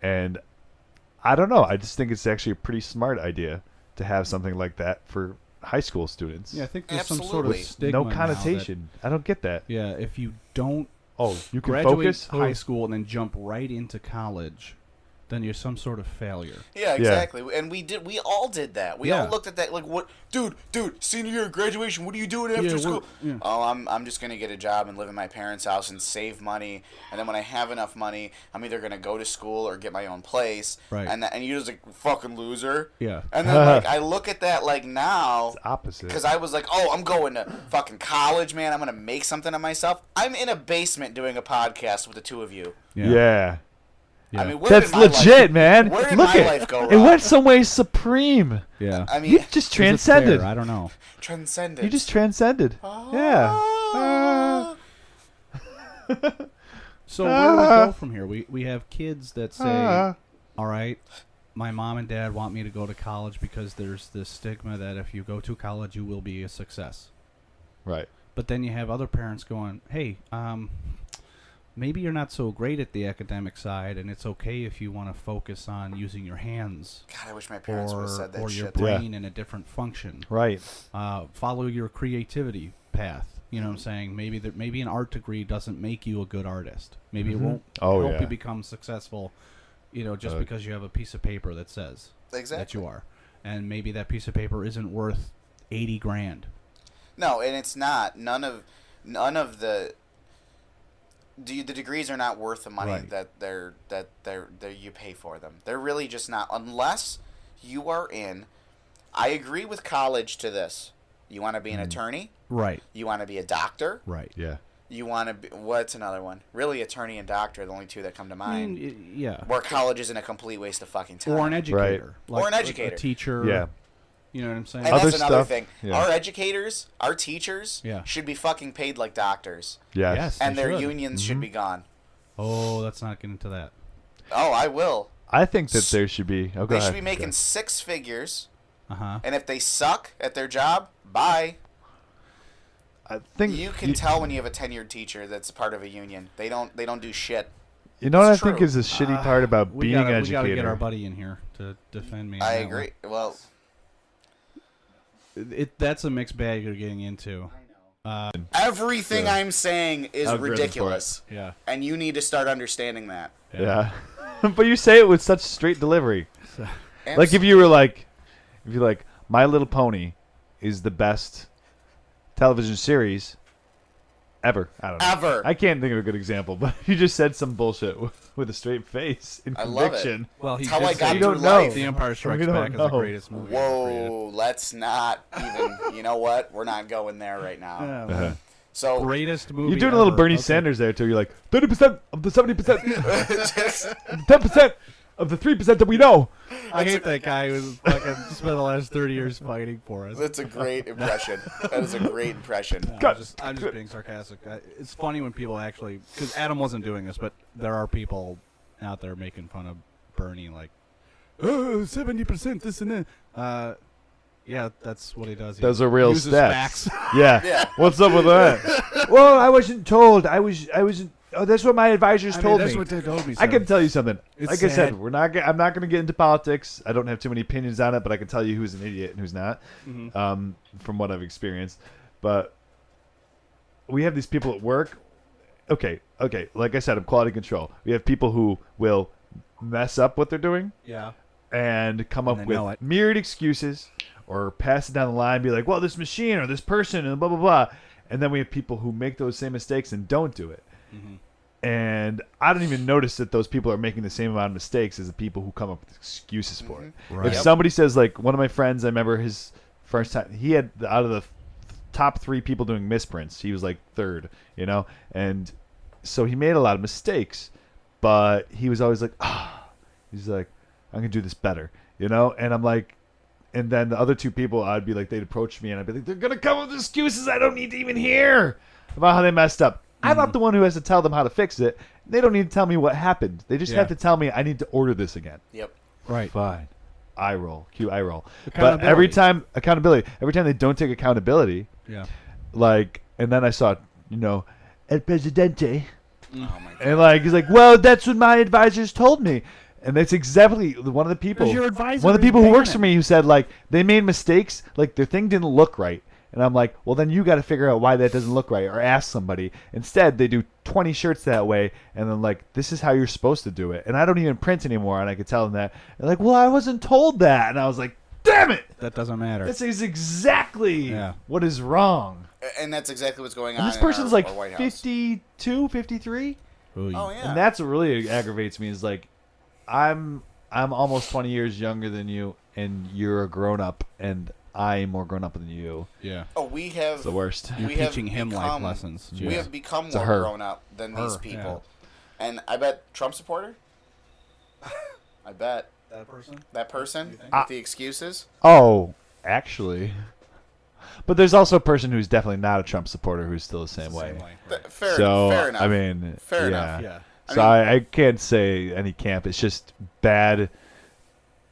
S3: And I don't know. I just think it's actually a pretty smart idea to have something like that for high school students.
S4: Yeah, I think there's some sort
S1: Absolutely.
S4: of stigma.
S3: No connotation. I don't get that.
S4: Yeah, if you don't
S3: You can
S4: graduate
S3: focus
S4: high school and then jump right into college, then you're some sort of failure.
S1: Yeah, exactly. And we all did that. We all looked at that like, what, dude, senior year of graduation, what are you doing after school?
S4: Yeah.
S1: Oh, I'm just gonna get a job and live in my parents' house and save money, and then when I have enough money, I'm either gonna go to school or get my own place.
S4: Right.
S1: And you're just like fucking loser.
S4: Yeah.
S1: And then like I look at that like now,
S3: It's opposite.
S1: because I was like, oh, I'm going to fucking college, man. I'm gonna make something of myself. I'm in a basement doing a podcast with the two of you.
S3: Yeah.
S1: I mean, where
S3: That's
S1: did my
S3: legit,
S1: life,
S3: man.
S1: Where did
S3: Look
S1: my
S3: at
S1: life go wrong?
S3: it went some way supreme.
S4: Yeah.
S1: I mean,
S3: You just
S4: Is it
S3: transcended.
S4: fair? I don't know.
S1: transcended.
S3: You just transcended. Yeah.
S4: So where do we go from here? We have kids that say, all right, my mom and dad want me to go to college because there's this stigma that if you go to college, you will be a success.
S3: Right.
S4: But then you have other parents going, hey, maybe you're not so great at the academic side, and it's okay if you want to focus on using your hands.
S1: God, I wish my parents would have said that
S4: or
S1: shit.
S4: your brain in a different function.
S3: Right.
S4: Follow your creativity path. You know what I'm saying? Maybe an art degree doesn't make you a good artist. Maybe it won't help you become successful, just because you have a piece of paper that says that you are. And maybe that piece of paper isn't worth $80,000.
S1: No, and it's not. None of the degrees are not worth the money that you pay for them. They're really just not, unless you are in. I agree with college to this. You want to be an attorney?
S4: Right.
S1: You want to be a doctor?
S4: Right.
S3: Yeah.
S1: You want to be, what's another one? Really, attorney and doctor are the only two that come to mind.
S4: Yeah.
S1: Where college isn't a complete waste of fucking time.
S4: Or an educator.
S3: Right.
S1: Or an educator.
S4: A teacher.
S3: Yeah.
S4: You know what I'm saying?
S1: And
S3: Other
S1: that's another
S3: stuff,
S1: thing.
S3: yeah.
S1: Our educators, our teachers,
S4: Yeah.
S1: should be fucking paid like doctors.
S3: Yes.
S1: And
S4: They
S1: their
S4: should.
S1: unions should be gone.
S4: Oh, let's not get into that.
S1: Oh, I will.
S3: I think that there should be. Oh, go
S1: They
S3: ahead.
S1: should be making six figures,
S4: Uh-huh.
S1: and if they suck at their job, bye.
S3: I think
S1: You can tell when you have a tenured teacher that's a part of a union. They don't do shit.
S3: You know what
S1: It's
S3: I think
S1: true.
S3: is the shitty part about
S4: We
S3: being an
S4: gotta
S3: educator?
S4: get our buddy in here to defend me. on
S1: I
S4: that
S1: agree.
S4: one.
S1: Well,
S4: That's a mixed bag you're getting into.
S1: everything I'm saying is
S3: I've written for
S1: ridiculous,
S4: Yeah.
S1: and you need to start understanding that.
S3: Yeah. But you say it with such straight delivery. Like if you're like, My Little Pony is the best television series ever. I don't know.
S1: Ever.
S3: I can't think of a good example, but you just said some bullshit with a straight face in
S1: I love it.
S3: conviction.
S4: Well, he
S1: It's how
S4: just
S1: I got
S4: said
S1: through
S3: don't know.
S1: life.
S4: The Empire Strikes
S3: We don't
S4: Back is the
S3: know.
S4: greatest movie ever created.
S1: Whoa, let's not even. You know what? We're not going there right now.
S4: Yeah,
S3: Uh-huh.
S4: well,
S1: So
S4: greatest movie
S3: You're doing a little
S4: ever.
S3: Bernie
S4: Okay.
S3: Sanders there too. You're like 30% of the 70%, 10%. of the 3% that we know.
S4: I hate that guy who's fucking spent the last 30 years fighting for us.
S1: That's a great impression. That is a great impression.
S4: No, I'm just being sarcastic. It's funny when people actually, because Adam wasn't doing this, but there are people out there making fun of Bernie, like, oh, 70% this and that. Yeah, that's what he does.
S3: Those are real
S4: uses
S3: stats.
S4: facts.
S1: Yeah.
S3: What's up with that? Well, I wasn't told. I wasn't. Oh, that's what my advisors told
S4: that's
S3: me.
S4: what they told me.
S3: I can tell you something.
S4: It's
S3: Like I said,
S4: sad.
S3: I'm not going to get into politics. I don't have too many opinions on it, but I can tell you who's an idiot and who's not, from what I've experienced. But we have these people at work. Okay. Like I said, I'm quality control. We have people who will mess up what they're doing.
S4: Yeah.
S3: And come up
S4: they
S3: with
S4: know it.
S3: myriad excuses or pass it down the line, be like, well, this machine or this person and blah, blah, blah. And then we have people who make those same mistakes and don't do it. And I don't even notice that those people are making the same amount of mistakes as the people who come up with excuses for it.
S4: Right.
S3: If somebody says, like, one of my friends, I remember his first time, he had, out of the top 3 people doing misprints, he was like 3rd, and so he made a lot of mistakes, but he was always like, he's like, I'm going to do this better, and I'm like, and then the other 2 people, I'd be like, they'd approach me and I'd be like, they're going to come with excuses I don't need to even hear about how they messed up. I'm not the one who has to tell them how to fix it. They don't need to tell me what happened. They just have to tell me I need to order this again.
S1: Yep.
S4: Right.
S3: Fine. I roll. I roll. But
S4: Accountability.
S3: every time they don't take accountability, and then I saw, El Presidente.
S1: Oh my God.
S3: And like he's like, well, that's what my advisors told me. And that's exactly one of the people.
S4: 'Cause your advisor
S3: One of the
S4: is
S3: people who works
S4: banning.
S3: for me who said like they made mistakes, like their thing didn't look right. And I'm like, well, then you got to figure out why that doesn't look right, or ask somebody. Instead, they do 20 shirts that way, and then like, this is how you're supposed to do it. And I don't even print anymore, and I could tell them that. And like, well, I wasn't told that, and I was like, damn it,
S4: That doesn't matter.
S3: this is exactly
S4: Yeah.
S3: what is wrong.
S1: And that's exactly what's going
S3: And
S1: on.
S3: this person's
S1: in our,
S3: like
S1: our White House.
S3: 52, 53.
S1: Oh yeah.
S3: And that's what really aggravates me is like, I'm almost 20 years younger than you, and you're a grown up, and I'm more grown up than you.
S4: Yeah.
S1: Oh, we have.
S3: It's the worst.
S4: You're
S1: we have
S4: teaching him life
S1: become-
S4: lessons.
S1: We have become
S3: It's a
S1: more
S3: her.
S1: grown up than these
S4: Her,
S1: people. And I bet Trump supporter. I bet
S4: That person?
S1: that person with the excuses.
S3: Oh, actually. But there's also a person who's definitely not a Trump supporter who's still the same way.
S1: Fair
S3: So,
S1: enough.
S3: I mean,
S1: Fair
S3: yeah.
S1: enough.
S4: Yeah.
S3: So I can't say any camp. It's just bad.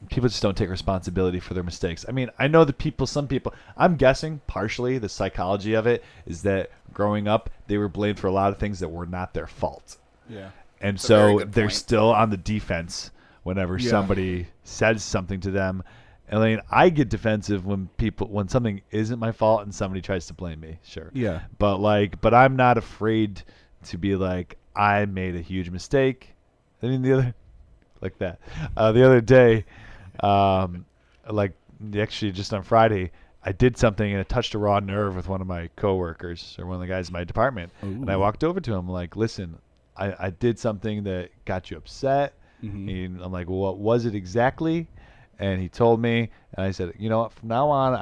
S3: People just don't take responsibility for their mistakes. I mean, I know that some people, I'm guessing partially the psychology of it is that growing up, they were blamed for a lot of things that were not their fault.
S4: Yeah.
S3: And
S1: That's a very
S3: so
S1: good
S3: they're
S1: point.
S3: still on the defense whenever
S4: Yeah.
S3: somebody says something to them. And I mean, I get defensive when something isn't my fault and somebody tries to blame me. Sure.
S4: Yeah.
S3: But I'm not afraid to be like, I made a huge mistake. I mean, the other day, actually just on Friday, I did something and it touched a raw nerve with one of my coworkers or one of the guys in my department.
S4: Ooh.
S3: And I walked over to him like, listen, I did something that got you upset.
S4: Mm-hmm.
S3: And I'm like, well, what was it exactly? And he told me, and I said, you know what, from now on,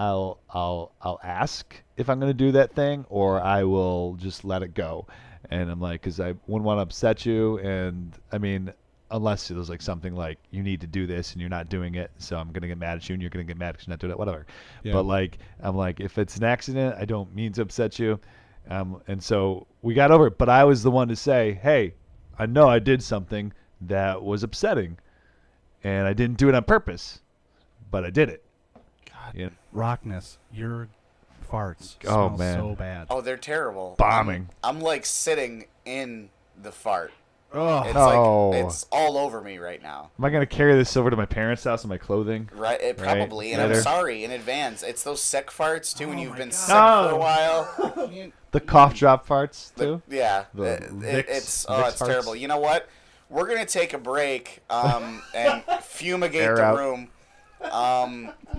S3: I'll ask if I'm going to do that thing, or I will just let it go. And I'm like, because I wouldn't want to upset you, and I mean, unless it was like something like you need to do this and you're not doing it, so I'm going to get mad at you, and you're going to get mad because you're not doing it, whatever.
S4: Yeah.
S3: But like, I'm like, if it's an accident, I don't mean to upset you. And so we got over it, but I was the one to say, hey, I know I did something that was upsetting, and I didn't do it on purpose, but I did it.
S4: God.
S3: Yeah.
S4: Rocness, your farts
S3: Oh,
S4: smell
S3: man.
S4: so bad.
S1: Oh, they're terrible.
S3: Bombing.
S1: I'm like sitting in the fart.
S4: Oh.
S1: It's
S3: Oh.
S1: like it's all over me right now.
S3: Am I going to carry this over to my parents' house in my clothing?
S1: Right, probably. And
S3: later.
S1: I'm sorry in advance. It's those sick farts too when you've
S4: my
S1: been
S4: God.
S1: sick for a while.
S3: The cough drop farts, too?
S1: Yeah,
S3: The
S1: it's
S3: Vicks farts?
S1: terrible. You know what? We're gonna take a break and fumigate
S3: Air
S1: the
S3: out.
S1: room.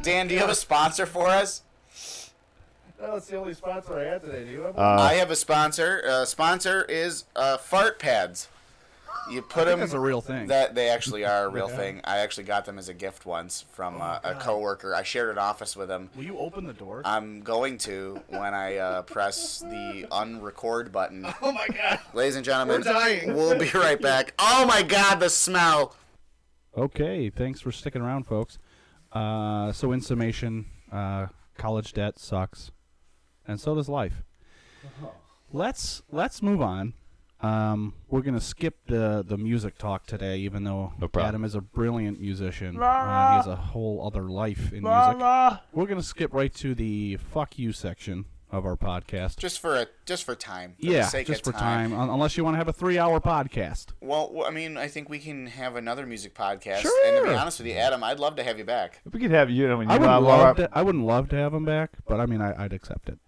S1: Dan, do you have a sponsor for us?
S4: No, it's the only sponsor I had today. Do you have
S1: I have a sponsor. Sponsor is fart pads. You put them.
S4: that's a real thing.
S1: That they actually are a real thing. I actually got them as a gift once from a coworker. I shared an office with him.
S4: Will you open the door?
S1: I'm going to when I press the unrecord button.
S4: Oh my God.
S1: Ladies and gentlemen,
S4: We're dying.
S1: we'll be right back. Oh my God, the smell.
S4: Okay, thanks for sticking around, folks. So in summation, college debt sucks, and so does life. Let's move on. We're gonna skip the music talk today, even though Adam is a brilliant musician. He has a whole other life in music. We're gonna skip right to the fuck you section of our podcast.
S1: Just for time.
S4: For time. Unless you want to have a 3-hour podcast.
S1: Well, I mean, I think we can have another music podcast.
S4: Sure.
S1: And to be honest with you, Adam, I'd love to have you back.
S3: If we could have you,
S4: I wouldn't love to have him back, but I mean, I'd accept it.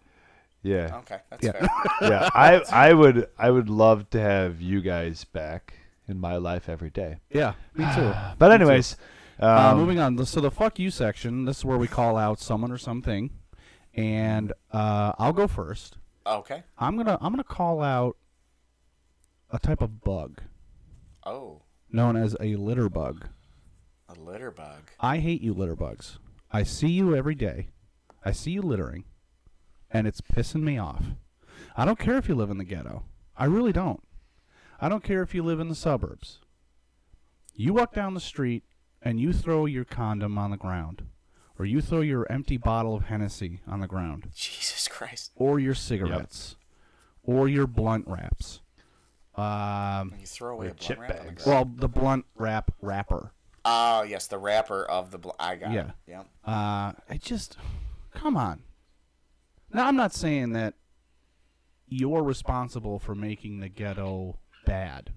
S3: Yeah.
S1: Okay, that's fair.
S3: Yeah, I would love to have you guys back in my life every day.
S4: Yeah, me too.
S3: But anyways,
S4: moving on. So the fuck you section. This is where we call out someone or something, and I'll go first.
S1: Okay.
S4: I'm gonna call out a type of bug.
S1: Oh.
S4: Known as a litter bug.
S1: A litter bug.
S4: I hate you, litter bugs. I see you every day. I see you littering. And it's pissing me off. I don't care if you live in the ghetto. I really don't. I don't care if you live in the suburbs. You walk down the street and you throw your condom on the ground. Or you throw your empty bottle of Hennessy on the ground.
S1: Jesus Christ.
S4: Or your cigarettes. Yep. Or your blunt wraps.
S1: You throw away a
S3: chip
S1: blunt wrap
S3: bags.
S4: Well, the blunt wrapper.
S1: Oh, yes, the wrapper of the blunt. I got it. Yeah.
S4: I just... Come on. Now, I'm not saying that you're responsible for making the ghetto bad,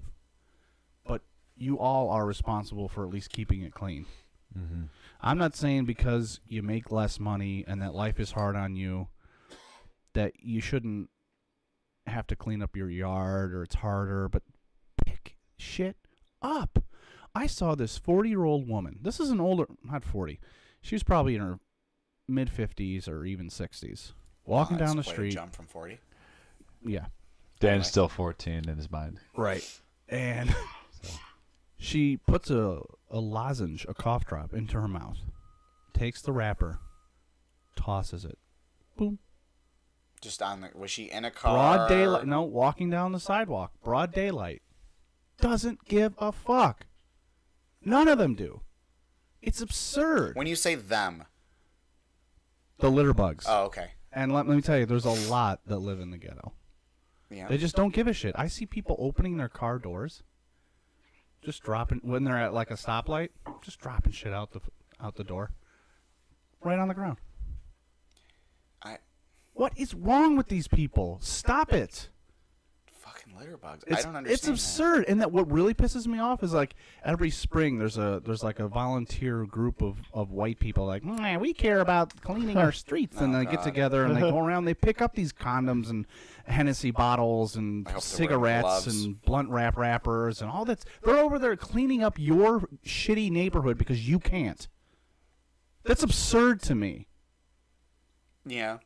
S4: but you all are responsible for at least keeping it clean.
S3: Mm-hmm.
S4: I'm not saying because you make less money and that life is hard on you that you shouldn't have to clean up your yard or it's harder, but pick shit up. I saw this 40-year-old woman. This is an older, not 40. She was probably in her mid-50s or even 60s. Walking down the street.
S1: Jump from 40.
S4: Yeah.
S3: Dan's still 14 in his mind.
S4: Right. And she puts a lozenge, a cough drop, into her mouth, takes the wrapper, tosses it. Boom.
S1: Just on the... Was she in a car?
S4: Broad daylight. No, walking down the sidewalk. Broad daylight. Doesn't give a fuck. None of them do. It's absurd.
S1: When you say them...
S4: The litter bugs.
S1: Oh, okay.
S4: And let me tell you, there's a lot that live in the ghetto.
S1: Yeah.
S4: They just don't give a shit. I see people opening their car doors, just dropping when they're at like a stoplight, just dropping shit out the door, right on the ground. What is wrong with these people? Stop it.
S1: Fucking litter bugs. I don't understand.
S4: It's absurd. And that what really pisses me off is like every spring there's like a volunteer group of white people like, we care about cleaning our streets, and they get together and they go around, they pick up these condoms and Hennessy bottles and cigarettes and blunt wrappers and all that. They're over there cleaning up your shitty neighborhood because you can't. That's absurd to me.
S1: Yeah.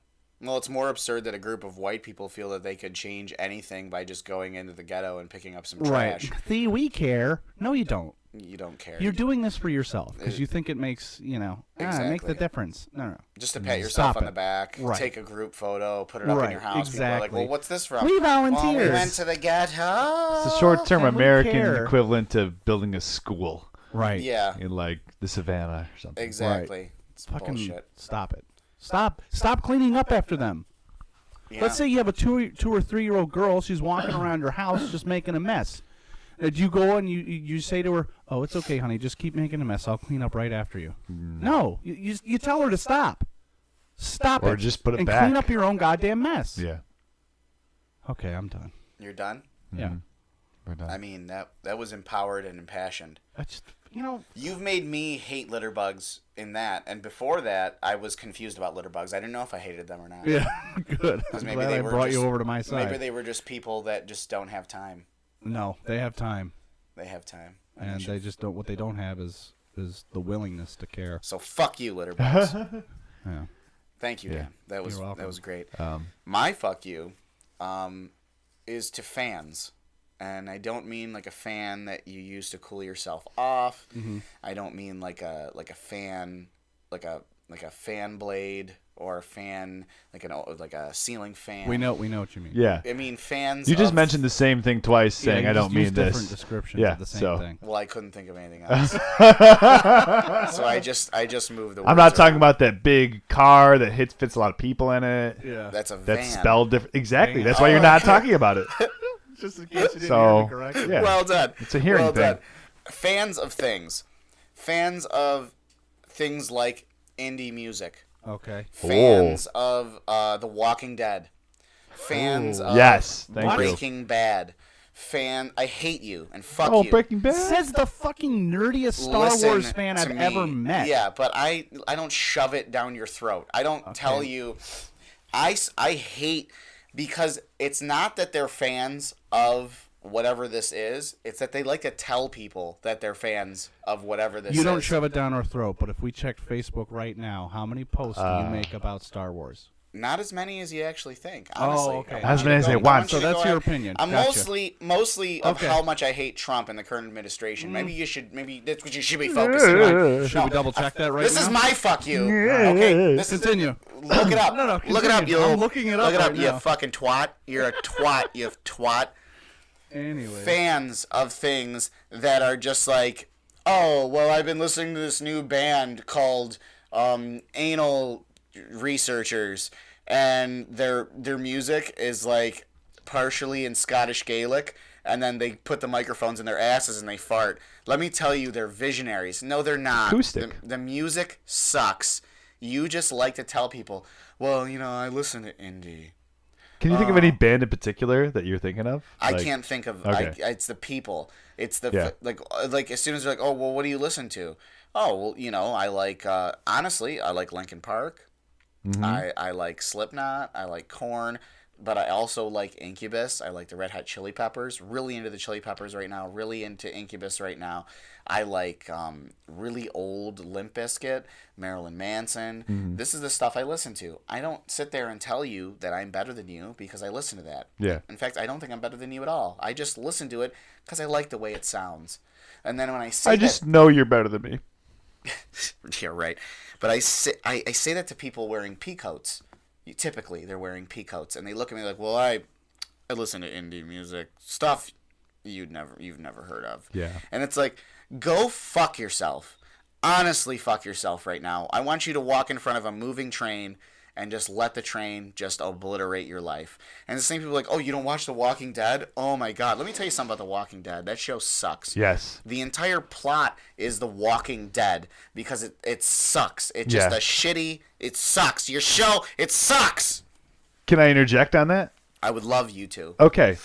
S1: Well, it's more absurd that a group of white people feel that they could change anything by just going into the ghetto and picking up some trash.
S4: Right. See, we care. No, you don't.
S1: You don't care.
S4: You're doing this for yourself because you think it makes, make the difference. No.
S1: Just to pat yourself on the back, take a group photo, put it up in your house. People are like, well, what's this from?
S4: We volunteers.
S1: Well, we went to the ghetto.
S3: It's a short-term American equivalent to building a school.
S4: Right.
S1: Yeah.
S3: In like the savannah or something.
S1: Exactly.
S4: Right.
S1: It's
S4: fucking
S1: bullshit.
S4: Stop it. Stop cleaning up after them. Yeah. Let's say you have a 2 or 3 year old girl. She's walking around your house just making a mess. Do you go and you say to her, "Oh, it's okay, honey. Just keep making a mess. I'll clean up right after you." No, you tell her to stop. Stop it.
S3: Or just put it
S4: and
S3: back.
S4: Clean up your own goddamn mess.
S3: Yeah.
S4: Okay, I'm done.
S1: You're done?
S4: Yeah.
S3: We're done.
S1: I mean, that was empowered and impassioned.
S4: I just,
S1: You've made me hate litter bugs in that, and before that, I was confused about litter bugs. I didn't know if I hated them or not.
S4: Yeah, good. I'm
S1: maybe
S4: glad
S1: they
S4: I
S1: were
S4: brought
S1: just,
S4: you over to my side.
S1: Maybe they were just people that just don't have time.
S4: No, they have time.
S1: They have time.
S4: And they just don't. What they don't have is the willingness to care.
S1: So fuck you, litter bugs.
S4: Yeah.
S1: Thank you, Dan.
S4: You're
S1: That
S4: welcome.
S1: was great. My fuck you is to fans. And I don't mean like a fan that you use to cool yourself off. Mm-hmm. I don't mean like a fan, like a like a fan blade or a fan like a ceiling fan.
S4: We know what you mean.
S3: Yeah.
S1: I mean fans.
S3: You just
S1: of,
S3: mentioned the same thing twice, saying
S4: you
S3: I
S4: just
S3: don't mean
S4: use
S3: this.
S4: different descriptions of the same thing.
S1: Well, I couldn't think of anything else, so I just moved the.
S3: I'm
S1: words
S3: not talking
S1: around.
S3: about that big car that fits a lot of people in it.
S4: Yeah.
S1: That's a van.
S3: That's spelled different. Exactly.
S4: Van.
S3: That's why you're not talking about it.
S4: Just in case you didn't
S3: So,
S4: hear me correctly.
S3: yeah.
S1: Well done.
S3: It's a hearing
S1: well
S3: thing.
S1: Done. Fans of things like indie music.
S4: Okay.
S1: Fans of The Walking Dead. Fans of
S3: Yes, thank you.
S1: Breaking Bad. I hate you and fuck
S3: Oh,
S1: you.
S3: Breaking Bad.
S4: Says the fucking nerdiest Star
S1: Listen
S4: Wars fan
S1: to
S4: I've
S1: me.
S4: ever met.
S1: Yeah, but I don't shove it down your throat. I don't tell you. I hate because it's not that they're fans of whatever this is. It's that they like to tell people that they're fans of whatever this is.
S4: You don't shove it down our throat, but if we checked Facebook right now, how many posts do you make about Star Wars?
S1: Not as many as you actually think. Honestly.
S4: okay.
S3: As many as they want.
S4: So that's your opinion.
S1: I'm
S4: Gotcha.
S1: mostly of
S4: Okay.
S1: how much I hate Trump and the current administration. Maybe that's what you should be focusing on.
S4: Should we double check that right
S1: This
S4: now?
S1: is my fuck you. Okay, this is
S4: Continue.
S1: look it up.
S4: No,
S1: Look it up.
S4: continue.
S1: You.
S4: I'm looking it up
S1: Look it up.
S4: right
S1: You
S4: now.
S1: fucking twat. You're a twat. You twat.
S4: Anyway.
S1: Fans of things that are just like, oh, well, I've been listening to this new band called Anal Researchers, and their music is like partially in Scottish Gaelic, and then they put the microphones in their asses and they fart. Let me tell you, they're visionaries. No, they're not.
S3: Acoustic.
S1: The music sucks. You just like to tell people, well, I listen to indie.
S3: Can you think of any band in particular that you're thinking of?
S1: I can't think of.
S3: Okay.
S1: It's the people. It's the like as soon as they're like, oh, well, what do you listen to? Oh, well, I like honestly, I like Linkin Park.
S3: Mm-hmm.
S1: I like Slipknot. I like Korn, but I also like Incubus. I like the Red Hot Chili Peppers. Really into the Chili Peppers right now. Really into Incubus right now. I like really old Limp Bizkit, Marilyn Manson.
S3: Mm-hmm.
S1: This is the stuff I listen to. I don't sit there and tell you that I'm better than you because I listen to that.
S3: Yeah.
S1: In fact, I don't think I'm better than you at all. I just listen to it because I like the way it sounds. And then when I say
S3: I just know you're better than me.
S1: yeah, right. But I say that to people wearing pea coats. Typically, they're wearing pea coats, and they look at me like, well, I listen to indie music stuff you've never heard of.
S3: Yeah.
S1: And it's like, go fuck yourself. Honestly, fuck yourself right now. I want you to walk in front of a moving train and just let the train just obliterate your life. And the same people are like, oh, you don't watch The Walking Dead? Oh my God. Let me tell you something about The Walking Dead. That show sucks.
S3: Yes.
S1: The entire plot is The Walking Dead because it sucks. It's just it sucks. Your show, it sucks.
S3: Can I interject on that?
S1: I would love you to.
S3: Okay.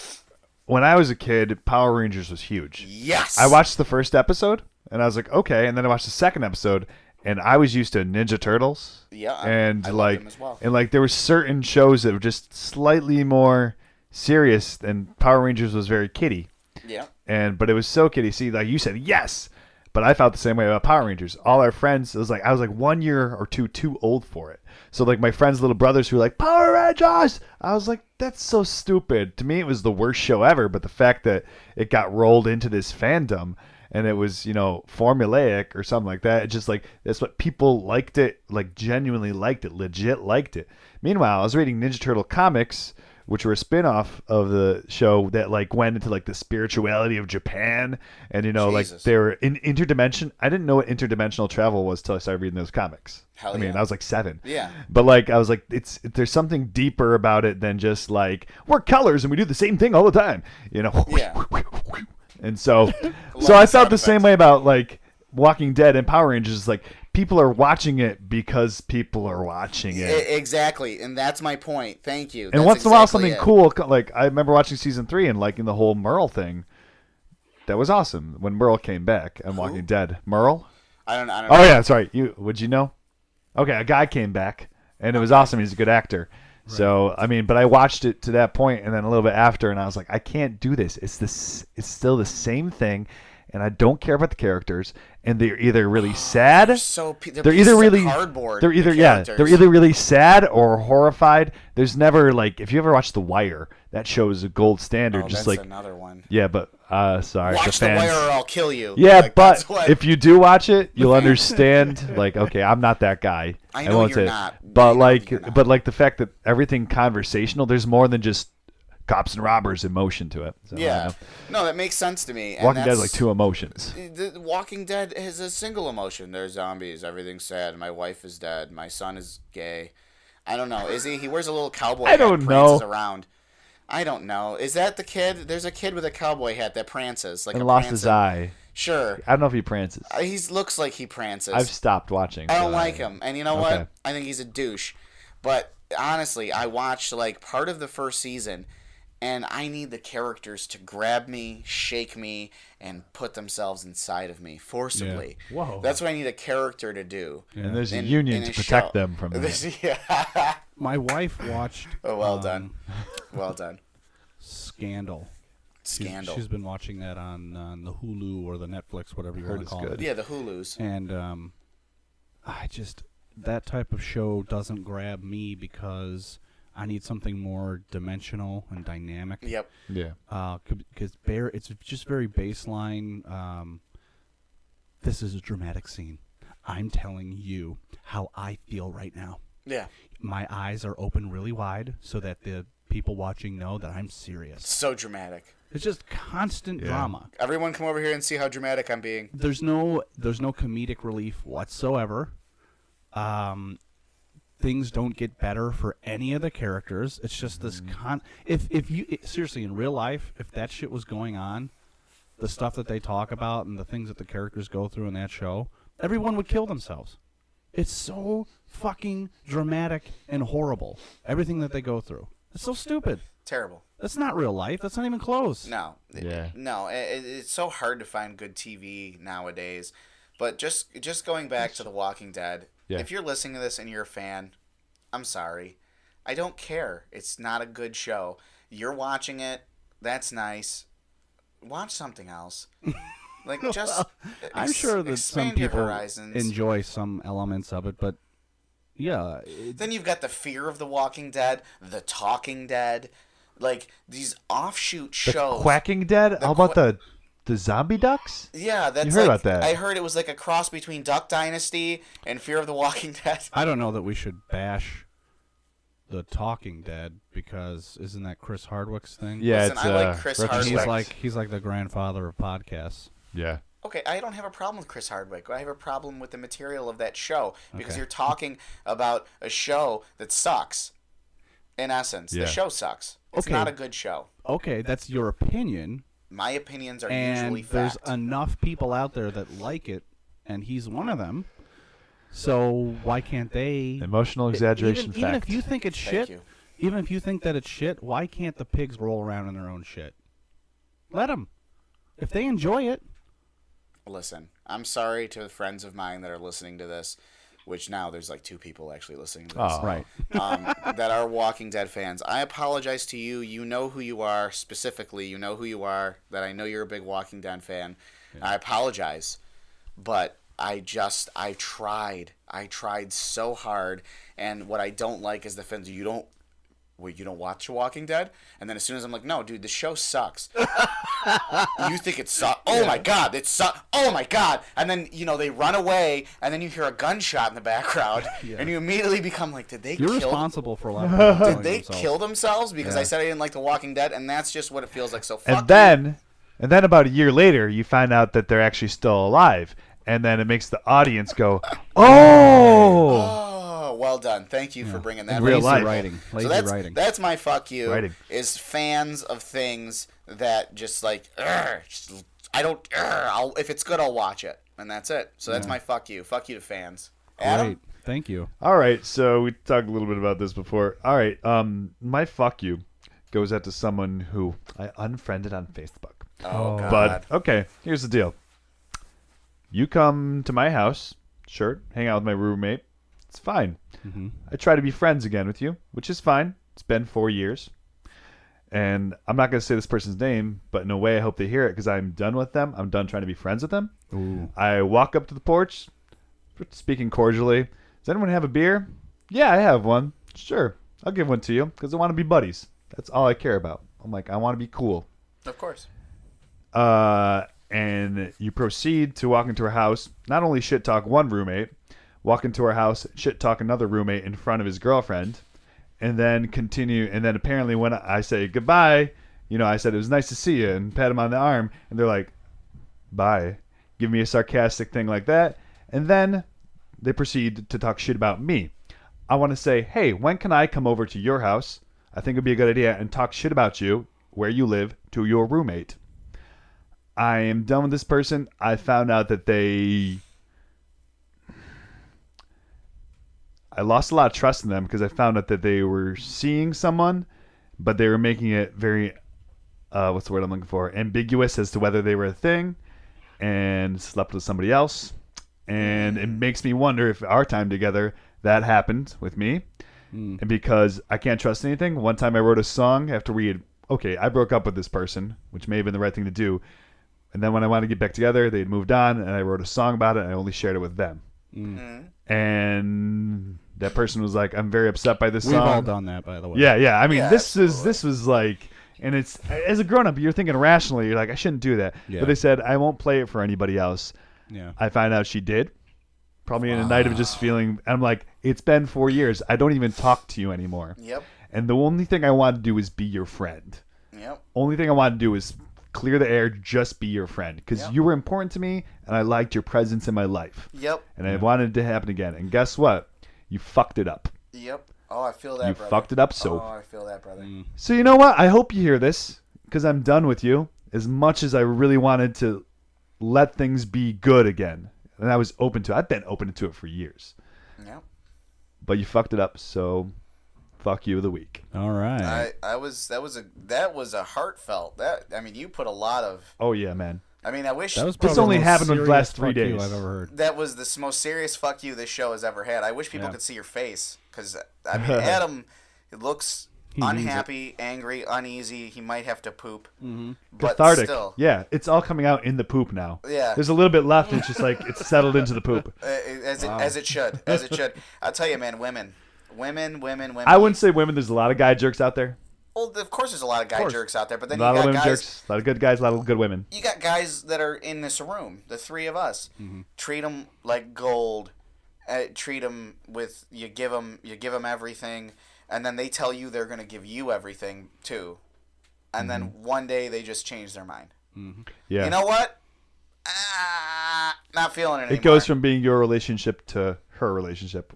S3: When I was a kid, Power Rangers was huge.
S1: Yes.
S3: I watched the first episode, and I was like, okay. And then I watched the second episode, and I was used to Ninja Turtles.
S1: Yeah,
S3: and
S1: I love
S3: like,
S1: them as well.
S3: and like, there were certain shows that were just slightly more serious, and Power Rangers was very kiddie.
S1: Yeah.
S3: But it was so kiddie. See, like you said, yes. But I felt the same way about Power Rangers. All our friends, I was like 1 year or two too old for it. So like my friends' little brothers who were like, Power Rangers! I was like, that's so stupid. To me, it was the worst show ever. But the fact that it got rolled into this fandom and it was, formulaic or something like that, it just like, that's what people liked it, like genuinely liked it, legit liked it. Meanwhile, I was reading Ninja Turtle comics, which were a spin-off of the show that like went into like the spirituality of Japan, and like they were in interdimension. I didn't know what interdimensional travel was till I started reading those comics.
S1: Hell
S3: I mean,
S1: yeah.
S3: I was like 7.
S1: Yeah.
S3: But like I was like, there's something deeper about it than just like we're colors and we do the same thing all the time.
S1: Yeah.
S3: And so I felt the same way about like Walking Dead and Power Rangers. Is like people are watching it because people are watching it.
S1: Exactly, and that's my point. Thank you.
S3: And
S1: That's
S3: once in a while,
S1: exactly
S3: something
S1: it.
S3: cool, like I remember watching season 3 and liking the whole Merle thing. That was awesome when Merle came back on Walking Dead. Merle?
S1: I don't know.
S3: Oh yeah, sorry. Would you know? Okay, a guy came back, and it was awesome. He's a good actor. Right. So I mean, but I watched it to that point, and then a little bit after, and I was like, I can't do this. It's still the same thing, and I don't care about the characters, and they're either really sad.
S1: They're either really
S3: cardboard. They're either they're either really sad or horrified. There's never like if you ever watch The Wire, that show is a gold standard.
S1: Oh,
S3: just
S1: that's
S3: like
S1: another one.
S3: Yeah, but sorry,
S1: watch The Wire or I'll kill you.
S3: Yeah,
S1: like,
S3: but if you do watch it, you'll understand. Like, okay, I'm not that guy.
S1: I know
S3: won't
S1: you're
S3: say
S1: not.
S3: But like the fact that everything conversational, there's more than just cops and robbers emotion to it. So,
S1: yeah, no, that makes sense to me.
S3: Walking Dead is like two emotions.
S1: The Walking Dead is a single emotion. There's zombies. Everything's sad. My wife is dead. My son is gay. I don't know. Is he? He wears a little cowboy hat.
S3: I don't know.
S1: Around. I don't know. Is that the kid? There's a kid with a cowboy hat that prances like
S3: and
S1: a
S3: lost
S1: prancer.
S3: His eye.
S1: Sure.
S3: I don't know if he prances.
S1: He looks like he prances.
S3: I've stopped watching.
S1: I don't like him. And you know what? I think he's a douche. But honestly, I watched like part of the first season, and I need the characters to grab me, shake me, and put themselves inside of me forcibly.
S4: Yeah. Whoa.
S1: That's what I need a character to do.
S3: Yeah. And there's a union to protect them from that.
S1: Yeah.
S4: My wife watched...
S1: Oh, well done. Well done.
S4: Scandal.
S1: Scandal.
S4: She's been watching that on the Hulu or the Netflix, whatever you want to call it.
S1: Yeah, the Hulus.
S4: And that type of show doesn't grab me because I need something more dimensional and dynamic.
S1: Yep.
S3: Yeah.
S4: Because it's just very baseline. This is a dramatic scene. I'm telling you how I feel right now.
S1: Yeah.
S4: My eyes are open really wide so that the people watching know that I'm serious.
S1: So dramatic.
S4: It's just constant drama.
S1: Everyone come over here and see how dramatic I'm being.
S4: There's no comedic relief whatsoever. Things don't get better for any of the characters. It's just this if you seriously in real life, if that shit was going on, the stuff that they talk about and the things that the characters go through in that show, everyone would kill themselves. It's so fucking dramatic and horrible. Everything that they go through. It's so stupid.
S1: Terrible.
S4: That's not real life. That's not even close.
S1: No.
S3: Yeah.
S1: It's so hard to find good TV nowadays. But just going back to The Walking Dead, if you're listening to this and you're a fan, I'm sorry. I don't care. It's not a good show. You're watching it. That's nice. Watch something else. Like just
S4: I'm sure that some people enjoy some elements of it, but yeah.
S1: Then you've got the Fear of the Walking Dead, The Talking Dead, like these offshoot shows.
S3: The Quacking Dead? How about the zombie ducks?
S1: Yeah, that's
S3: you heard about that.
S1: I heard it was like a cross between Duck Dynasty and Fear of the Walking Dead.
S4: I don't know that we should bash The Talking Dead because isn't that Chris Hardwick's thing?
S3: Yeah,
S1: Listen, I like Chris Hardwick.
S4: He's like the grandfather of podcasts.
S3: Yeah.
S1: Okay, I don't have a problem with Chris Hardwick. I have a problem with the material of that show because you're talking about a show that sucks. In essence, the show sucks. It's not a good show.
S4: Okay, that's your opinion.
S1: My opinions are
S4: and
S1: usually fact.
S4: There's enough people out there that like it, and he's one of them. So why can't they?
S3: Emotional exaggeration
S4: even if you think it's shit, even if you think that it's shit, why can't the pigs roll around in their own shit? Let them. If they enjoy it.
S1: Listen, I'm sorry to friends of mine that are listening to this, which now there's like 2 people actually listening to this.
S3: Oh,
S4: right.
S1: That are Walking Dead fans. I apologize to you. You know who you are specifically. You know who you are. That I know you're a big Walking Dead fan. Yeah. I apologize, but I tried. I tried so hard, and what I don't like is the fans. You don't watch Walking Dead? And then as soon as I'm like, no, dude, the show sucks. You think it sucks? Oh, my God, it sucks. Oh, my God. And then, they run away, and then you hear a gunshot in the background, and you immediately become like,
S4: You're responsible for a lot of people
S1: Did they kill themselves? Because I said I didn't like The Walking Dead, and that's just what it feels like. So fuck
S3: And then about a year later, you find out that they're actually still alive. And then it makes the audience go, oh!
S1: Well done. Thank you for bringing that.
S3: Real life
S4: writing. Lazy writing.
S1: That's my fuck you.
S3: Writing.
S1: Is fans of things that just like, I don't, if it's good, I'll watch it. And that's it. So that's my fuck you. Fuck you to fans. Adam?
S4: Great. Thank you.
S3: All right. So we talked a little bit about this before. All right. My fuck you goes out to someone who I unfriended on Facebook.
S1: Oh, God.
S3: But, okay, here's the deal. You come to my house, sure, hang out with my roommate. It's fine.
S4: Mm-hmm.
S3: I try to be friends again with you, which is fine. It's been 4 years. And I'm not going to say this person's name, but in a way I hope they hear it because I'm done with them. I'm done trying to be friends with them.
S4: Ooh.
S3: I walk up to the porch, speaking cordially. Does anyone have a beer? Yeah, I have one. Sure, I'll give one to you because I want to be buddies. That's all I care about. I'm like, I want to be cool.
S1: Of course.
S3: And you proceed to walk into her house, not only shit talk one roommate, walk into her house, shit talk another roommate in front of his girlfriend, and then continue. And then apparently when I say goodbye, I said it was nice to see you and pat him on the arm, and they're like, bye. Give me a sarcastic thing like that. And then they proceed to talk shit about me. I want to say, hey, when can I come over to your house? I think it would be a good idea and talk shit about you, where you live, to your roommate. I am done with this person. I found out that I lost a lot of trust in them because I found out that they were seeing someone, but they were making it very, what's the word I'm looking for? Ambiguous as to whether they were a thing and slept with somebody else. And it makes me wonder if our time together, that happened with me. And because I can't trust anything, one time I wrote a song after I broke up with this person, which may have been the right thing to do. And then when I wanted to get back together, they had moved on, and I wrote a song about it, and I only shared it with them. And that person was like, I'm very upset by this song.
S4: We've all done that, by the way.
S3: Yeah. I mean,
S1: Yeah,
S3: this was like, and it's, as a grown-up, you're thinking rationally, you're like, I shouldn't do that.
S4: Yeah.
S3: But they said, I won't play it for anybody else.
S4: Yeah.
S3: I find out she did. Probably in a night of just feeling, I'm like, it's been 4 years. I don't even talk to you anymore.
S1: Yep.
S3: And the only thing I want to do is be your friend.
S1: Yep.
S3: Only thing I want to do is clear the air, just be your friend. Because you were important to me, and I liked your presence in my life.
S1: Yep.
S3: And I wanted it to happen again. And guess what? You fucked it up.
S1: Yep. Oh, I feel that,
S3: You
S1: brother.
S3: fucked it up, so.
S1: Oh, I feel that, brother.
S3: So you know what? I hope you hear this, because I'm done with you. As much as I really wanted to let things be good again. And I was open to it. I've been open to it for years.
S1: Yep.
S3: But you fucked it up, so fuck you of the week.
S4: All right.
S1: That was a heartfelt. You put a lot of.
S3: Oh yeah, man.
S1: I mean, I wish
S4: That was
S3: This
S4: probably
S3: only
S4: the most
S3: happened in the
S4: serious
S3: last 3
S4: fuck you
S3: days.
S4: I've ever heard.
S1: that was the most serious fuck you this show has ever had. I wish people
S4: Yeah.
S1: could see your face because Adam looks
S4: He means
S1: unhappy, angry, uneasy. He might have to poop, but
S3: Cathartic.
S1: still,
S3: Yeah, it's all coming out in the poop now.
S1: Yeah.
S3: There's a little bit left, and it's just like it's settled into the poop.
S1: as it should. I'll tell you, man, women.
S3: I wouldn't say women. There's a lot of guy jerks out there.
S1: Well, of course, there's a lot of guy jerks out there, but then
S3: A lot
S1: you
S3: of
S1: got
S3: women
S1: guys.
S3: jerks. A lot of good guys. A lot of good women.
S1: You got guys that are in this room, the three of us. Treat them like gold. Treat them with you give them everything, and then they tell you they're gonna give you everything too, and then one day they just change their mind.
S3: Yeah.
S1: You know what? Not feeling it anymore.
S3: It goes from being your relationship to her relationship,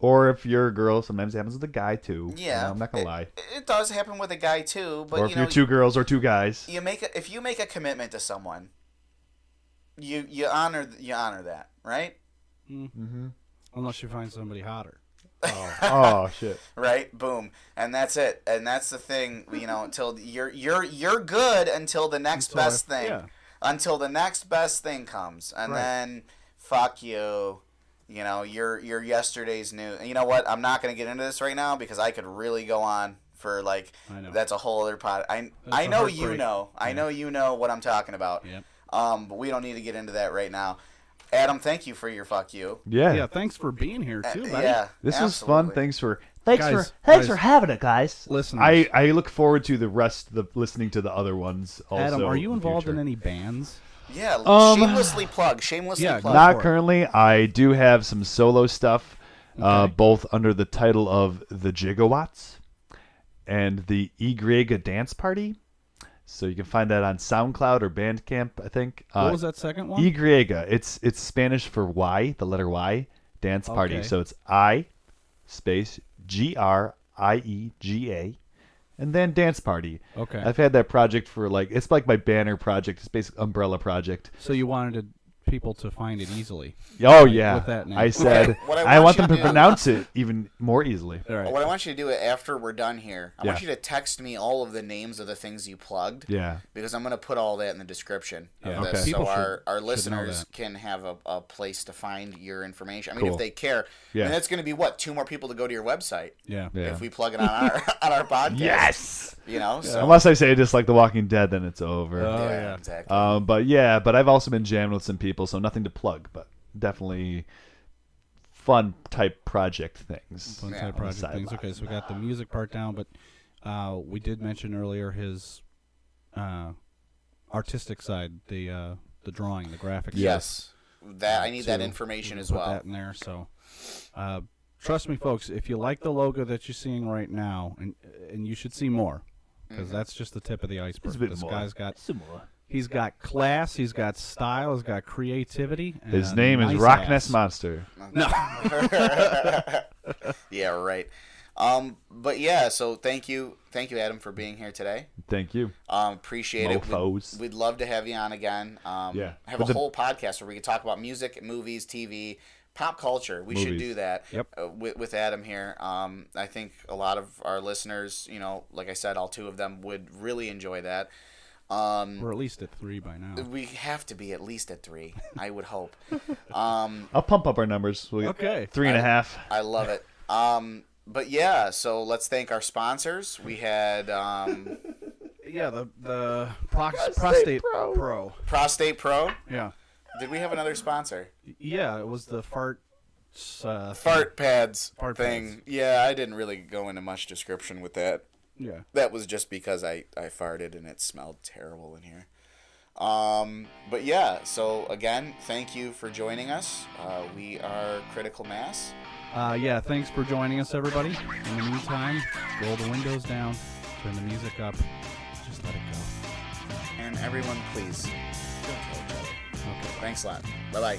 S3: or if you're a girl, sometimes it happens with a guy too.
S1: Yeah,
S3: I'm not gonna lie.
S1: It does happen with a guy too, but
S3: Or if you're two girls or two guys.
S1: if you make a commitment to someone, you honor that, right?
S4: Unless you find somebody hotter.
S3: Oh shit.
S1: Right, boom, and that's it, and that's the thing. Until you're good until the next best thing,
S4: yeah.
S1: until the next best thing comes, and then fuck you. You're yesterday's news. You know what? I'm not gonna get into this right now because I could really go on for like.
S4: I know.
S1: That's a whole other pod. I
S4: a
S1: know
S4: heartbreak.
S1: you know. I know you know what I'm talking about.
S4: Yep.
S1: But we don't need to get into that right now. Adam, thank you for your fuck you.
S3: Yeah.
S4: Yeah, thanks for being here too, buddy.
S1: Yeah,
S3: This was fun. Thanks for
S4: Guys,
S3: having it, guys.
S4: Listeners.
S3: I look forward to the rest of listening to the other ones also.
S4: Adam, are you
S3: in the
S4: involved in
S3: future.
S4: any bands?
S1: Yeah, shamelessly plug.
S4: Yeah,
S1: plug.
S3: Not
S4: for it.
S3: currently. I do have some solo stuff, both under the title of The Gigawatts and the Ygrega Dance Party. So you can find that on SoundCloud or Bandcamp, I think.
S4: What was that second one?
S3: Ygrega. It's Spanish for Y, the letter Y, Dance Party.
S4: Okay.
S3: So it's I space GRIEGA. And then Dance Party.
S4: Okay.
S3: I've had that project for it's like my banner project. It's basically umbrella project.
S4: So you wanted to people to find it easily.
S3: Oh yeah,
S4: with that name.
S3: I said
S1: What
S3: I want
S1: you
S3: them to
S1: do-
S3: pronounce it even more easily.
S4: All right.
S1: What I want you to do after we're done here, I
S3: Yeah.
S1: want you to text me all of the names of the things you plugged.
S3: Yeah.
S1: Because I'm going to put all that in the description of
S4: Yeah.
S1: this,
S3: Okay.
S4: People
S1: so
S4: should
S1: our
S4: know
S1: listeners
S4: that.
S1: can have a place to find your information. I mean,
S3: Cool.
S1: if they care.
S3: Yeah.
S1: And that's going to be, what, 2 more people to go to your website
S4: Yeah.
S3: Yeah.
S1: if we plug it on our on our podcast.
S3: Yes.
S1: You know? So,
S3: Unless I say just like The Walking Dead, then it's over.
S4: Oh,
S1: yeah,
S4: yeah.
S1: exactly.
S3: But I've also been jamming with some people, so nothing to plug, but definitely fun type project things.
S4: Fun
S1: Yeah.
S4: type
S1: On the
S4: project things.
S3: sideline.
S4: Okay, so we got the music part down, but we did mention earlier his artistic side, the drawing, the graphics.
S1: yes. That I need that
S4: So
S1: information
S4: we'll
S1: as
S4: put
S1: well.
S4: that in there. So, trust me, folks. If you like the logo that you're seeing right now, and you should see more, because that's just the tip of the iceberg.
S3: It's a bit
S4: This
S3: more.
S4: guy's got he's got class, he's got style, he's got creativity. And
S3: His
S4: a
S3: name is
S4: nice
S3: Rocness
S4: ass.
S3: Monster.
S4: No.
S1: Yeah, right. But yeah, so thank you, Adam, for being here today.
S3: Thank you.
S1: Appreciate it.
S3: Mofos.
S1: We'd love to have you on again.
S3: Yeah.
S1: Have
S3: But
S1: a
S3: the-
S1: whole podcast where we could talk about music, movies, TV, pop culture. We should
S3: Movies.
S1: do that.
S4: Yep.
S1: With Adam here. I think a lot of our listeners, like I said, all 2 of them would really enjoy that.
S4: We're at least at 3 by now.
S1: We have to be at least at 3. I would hope.
S3: I'll pump up our numbers. We'll get
S4: Okay.
S3: 3.5.
S1: I love it. But yeah, so let's thank our sponsors. We had
S4: Yeah, the prostate pro.
S1: Prostate Pro.
S4: Yeah.
S1: Did we have another sponsor?
S4: Yeah, it was the fart.
S1: Fart pads
S4: Fart
S1: thing.
S4: pads.
S1: Yeah, I didn't really go into much description with that.
S4: Yeah.
S1: That was just because I farted and it smelled terrible in here. But yeah, so again, thank you for joining us. We are Critical Mass.
S4: Yeah, thanks for joining us, everybody. In the meantime, roll the windows down, turn the music up, just let it go.
S1: And everyone, please, don't kill each other.
S4: Okay.
S1: Thanks a lot. Bye-bye.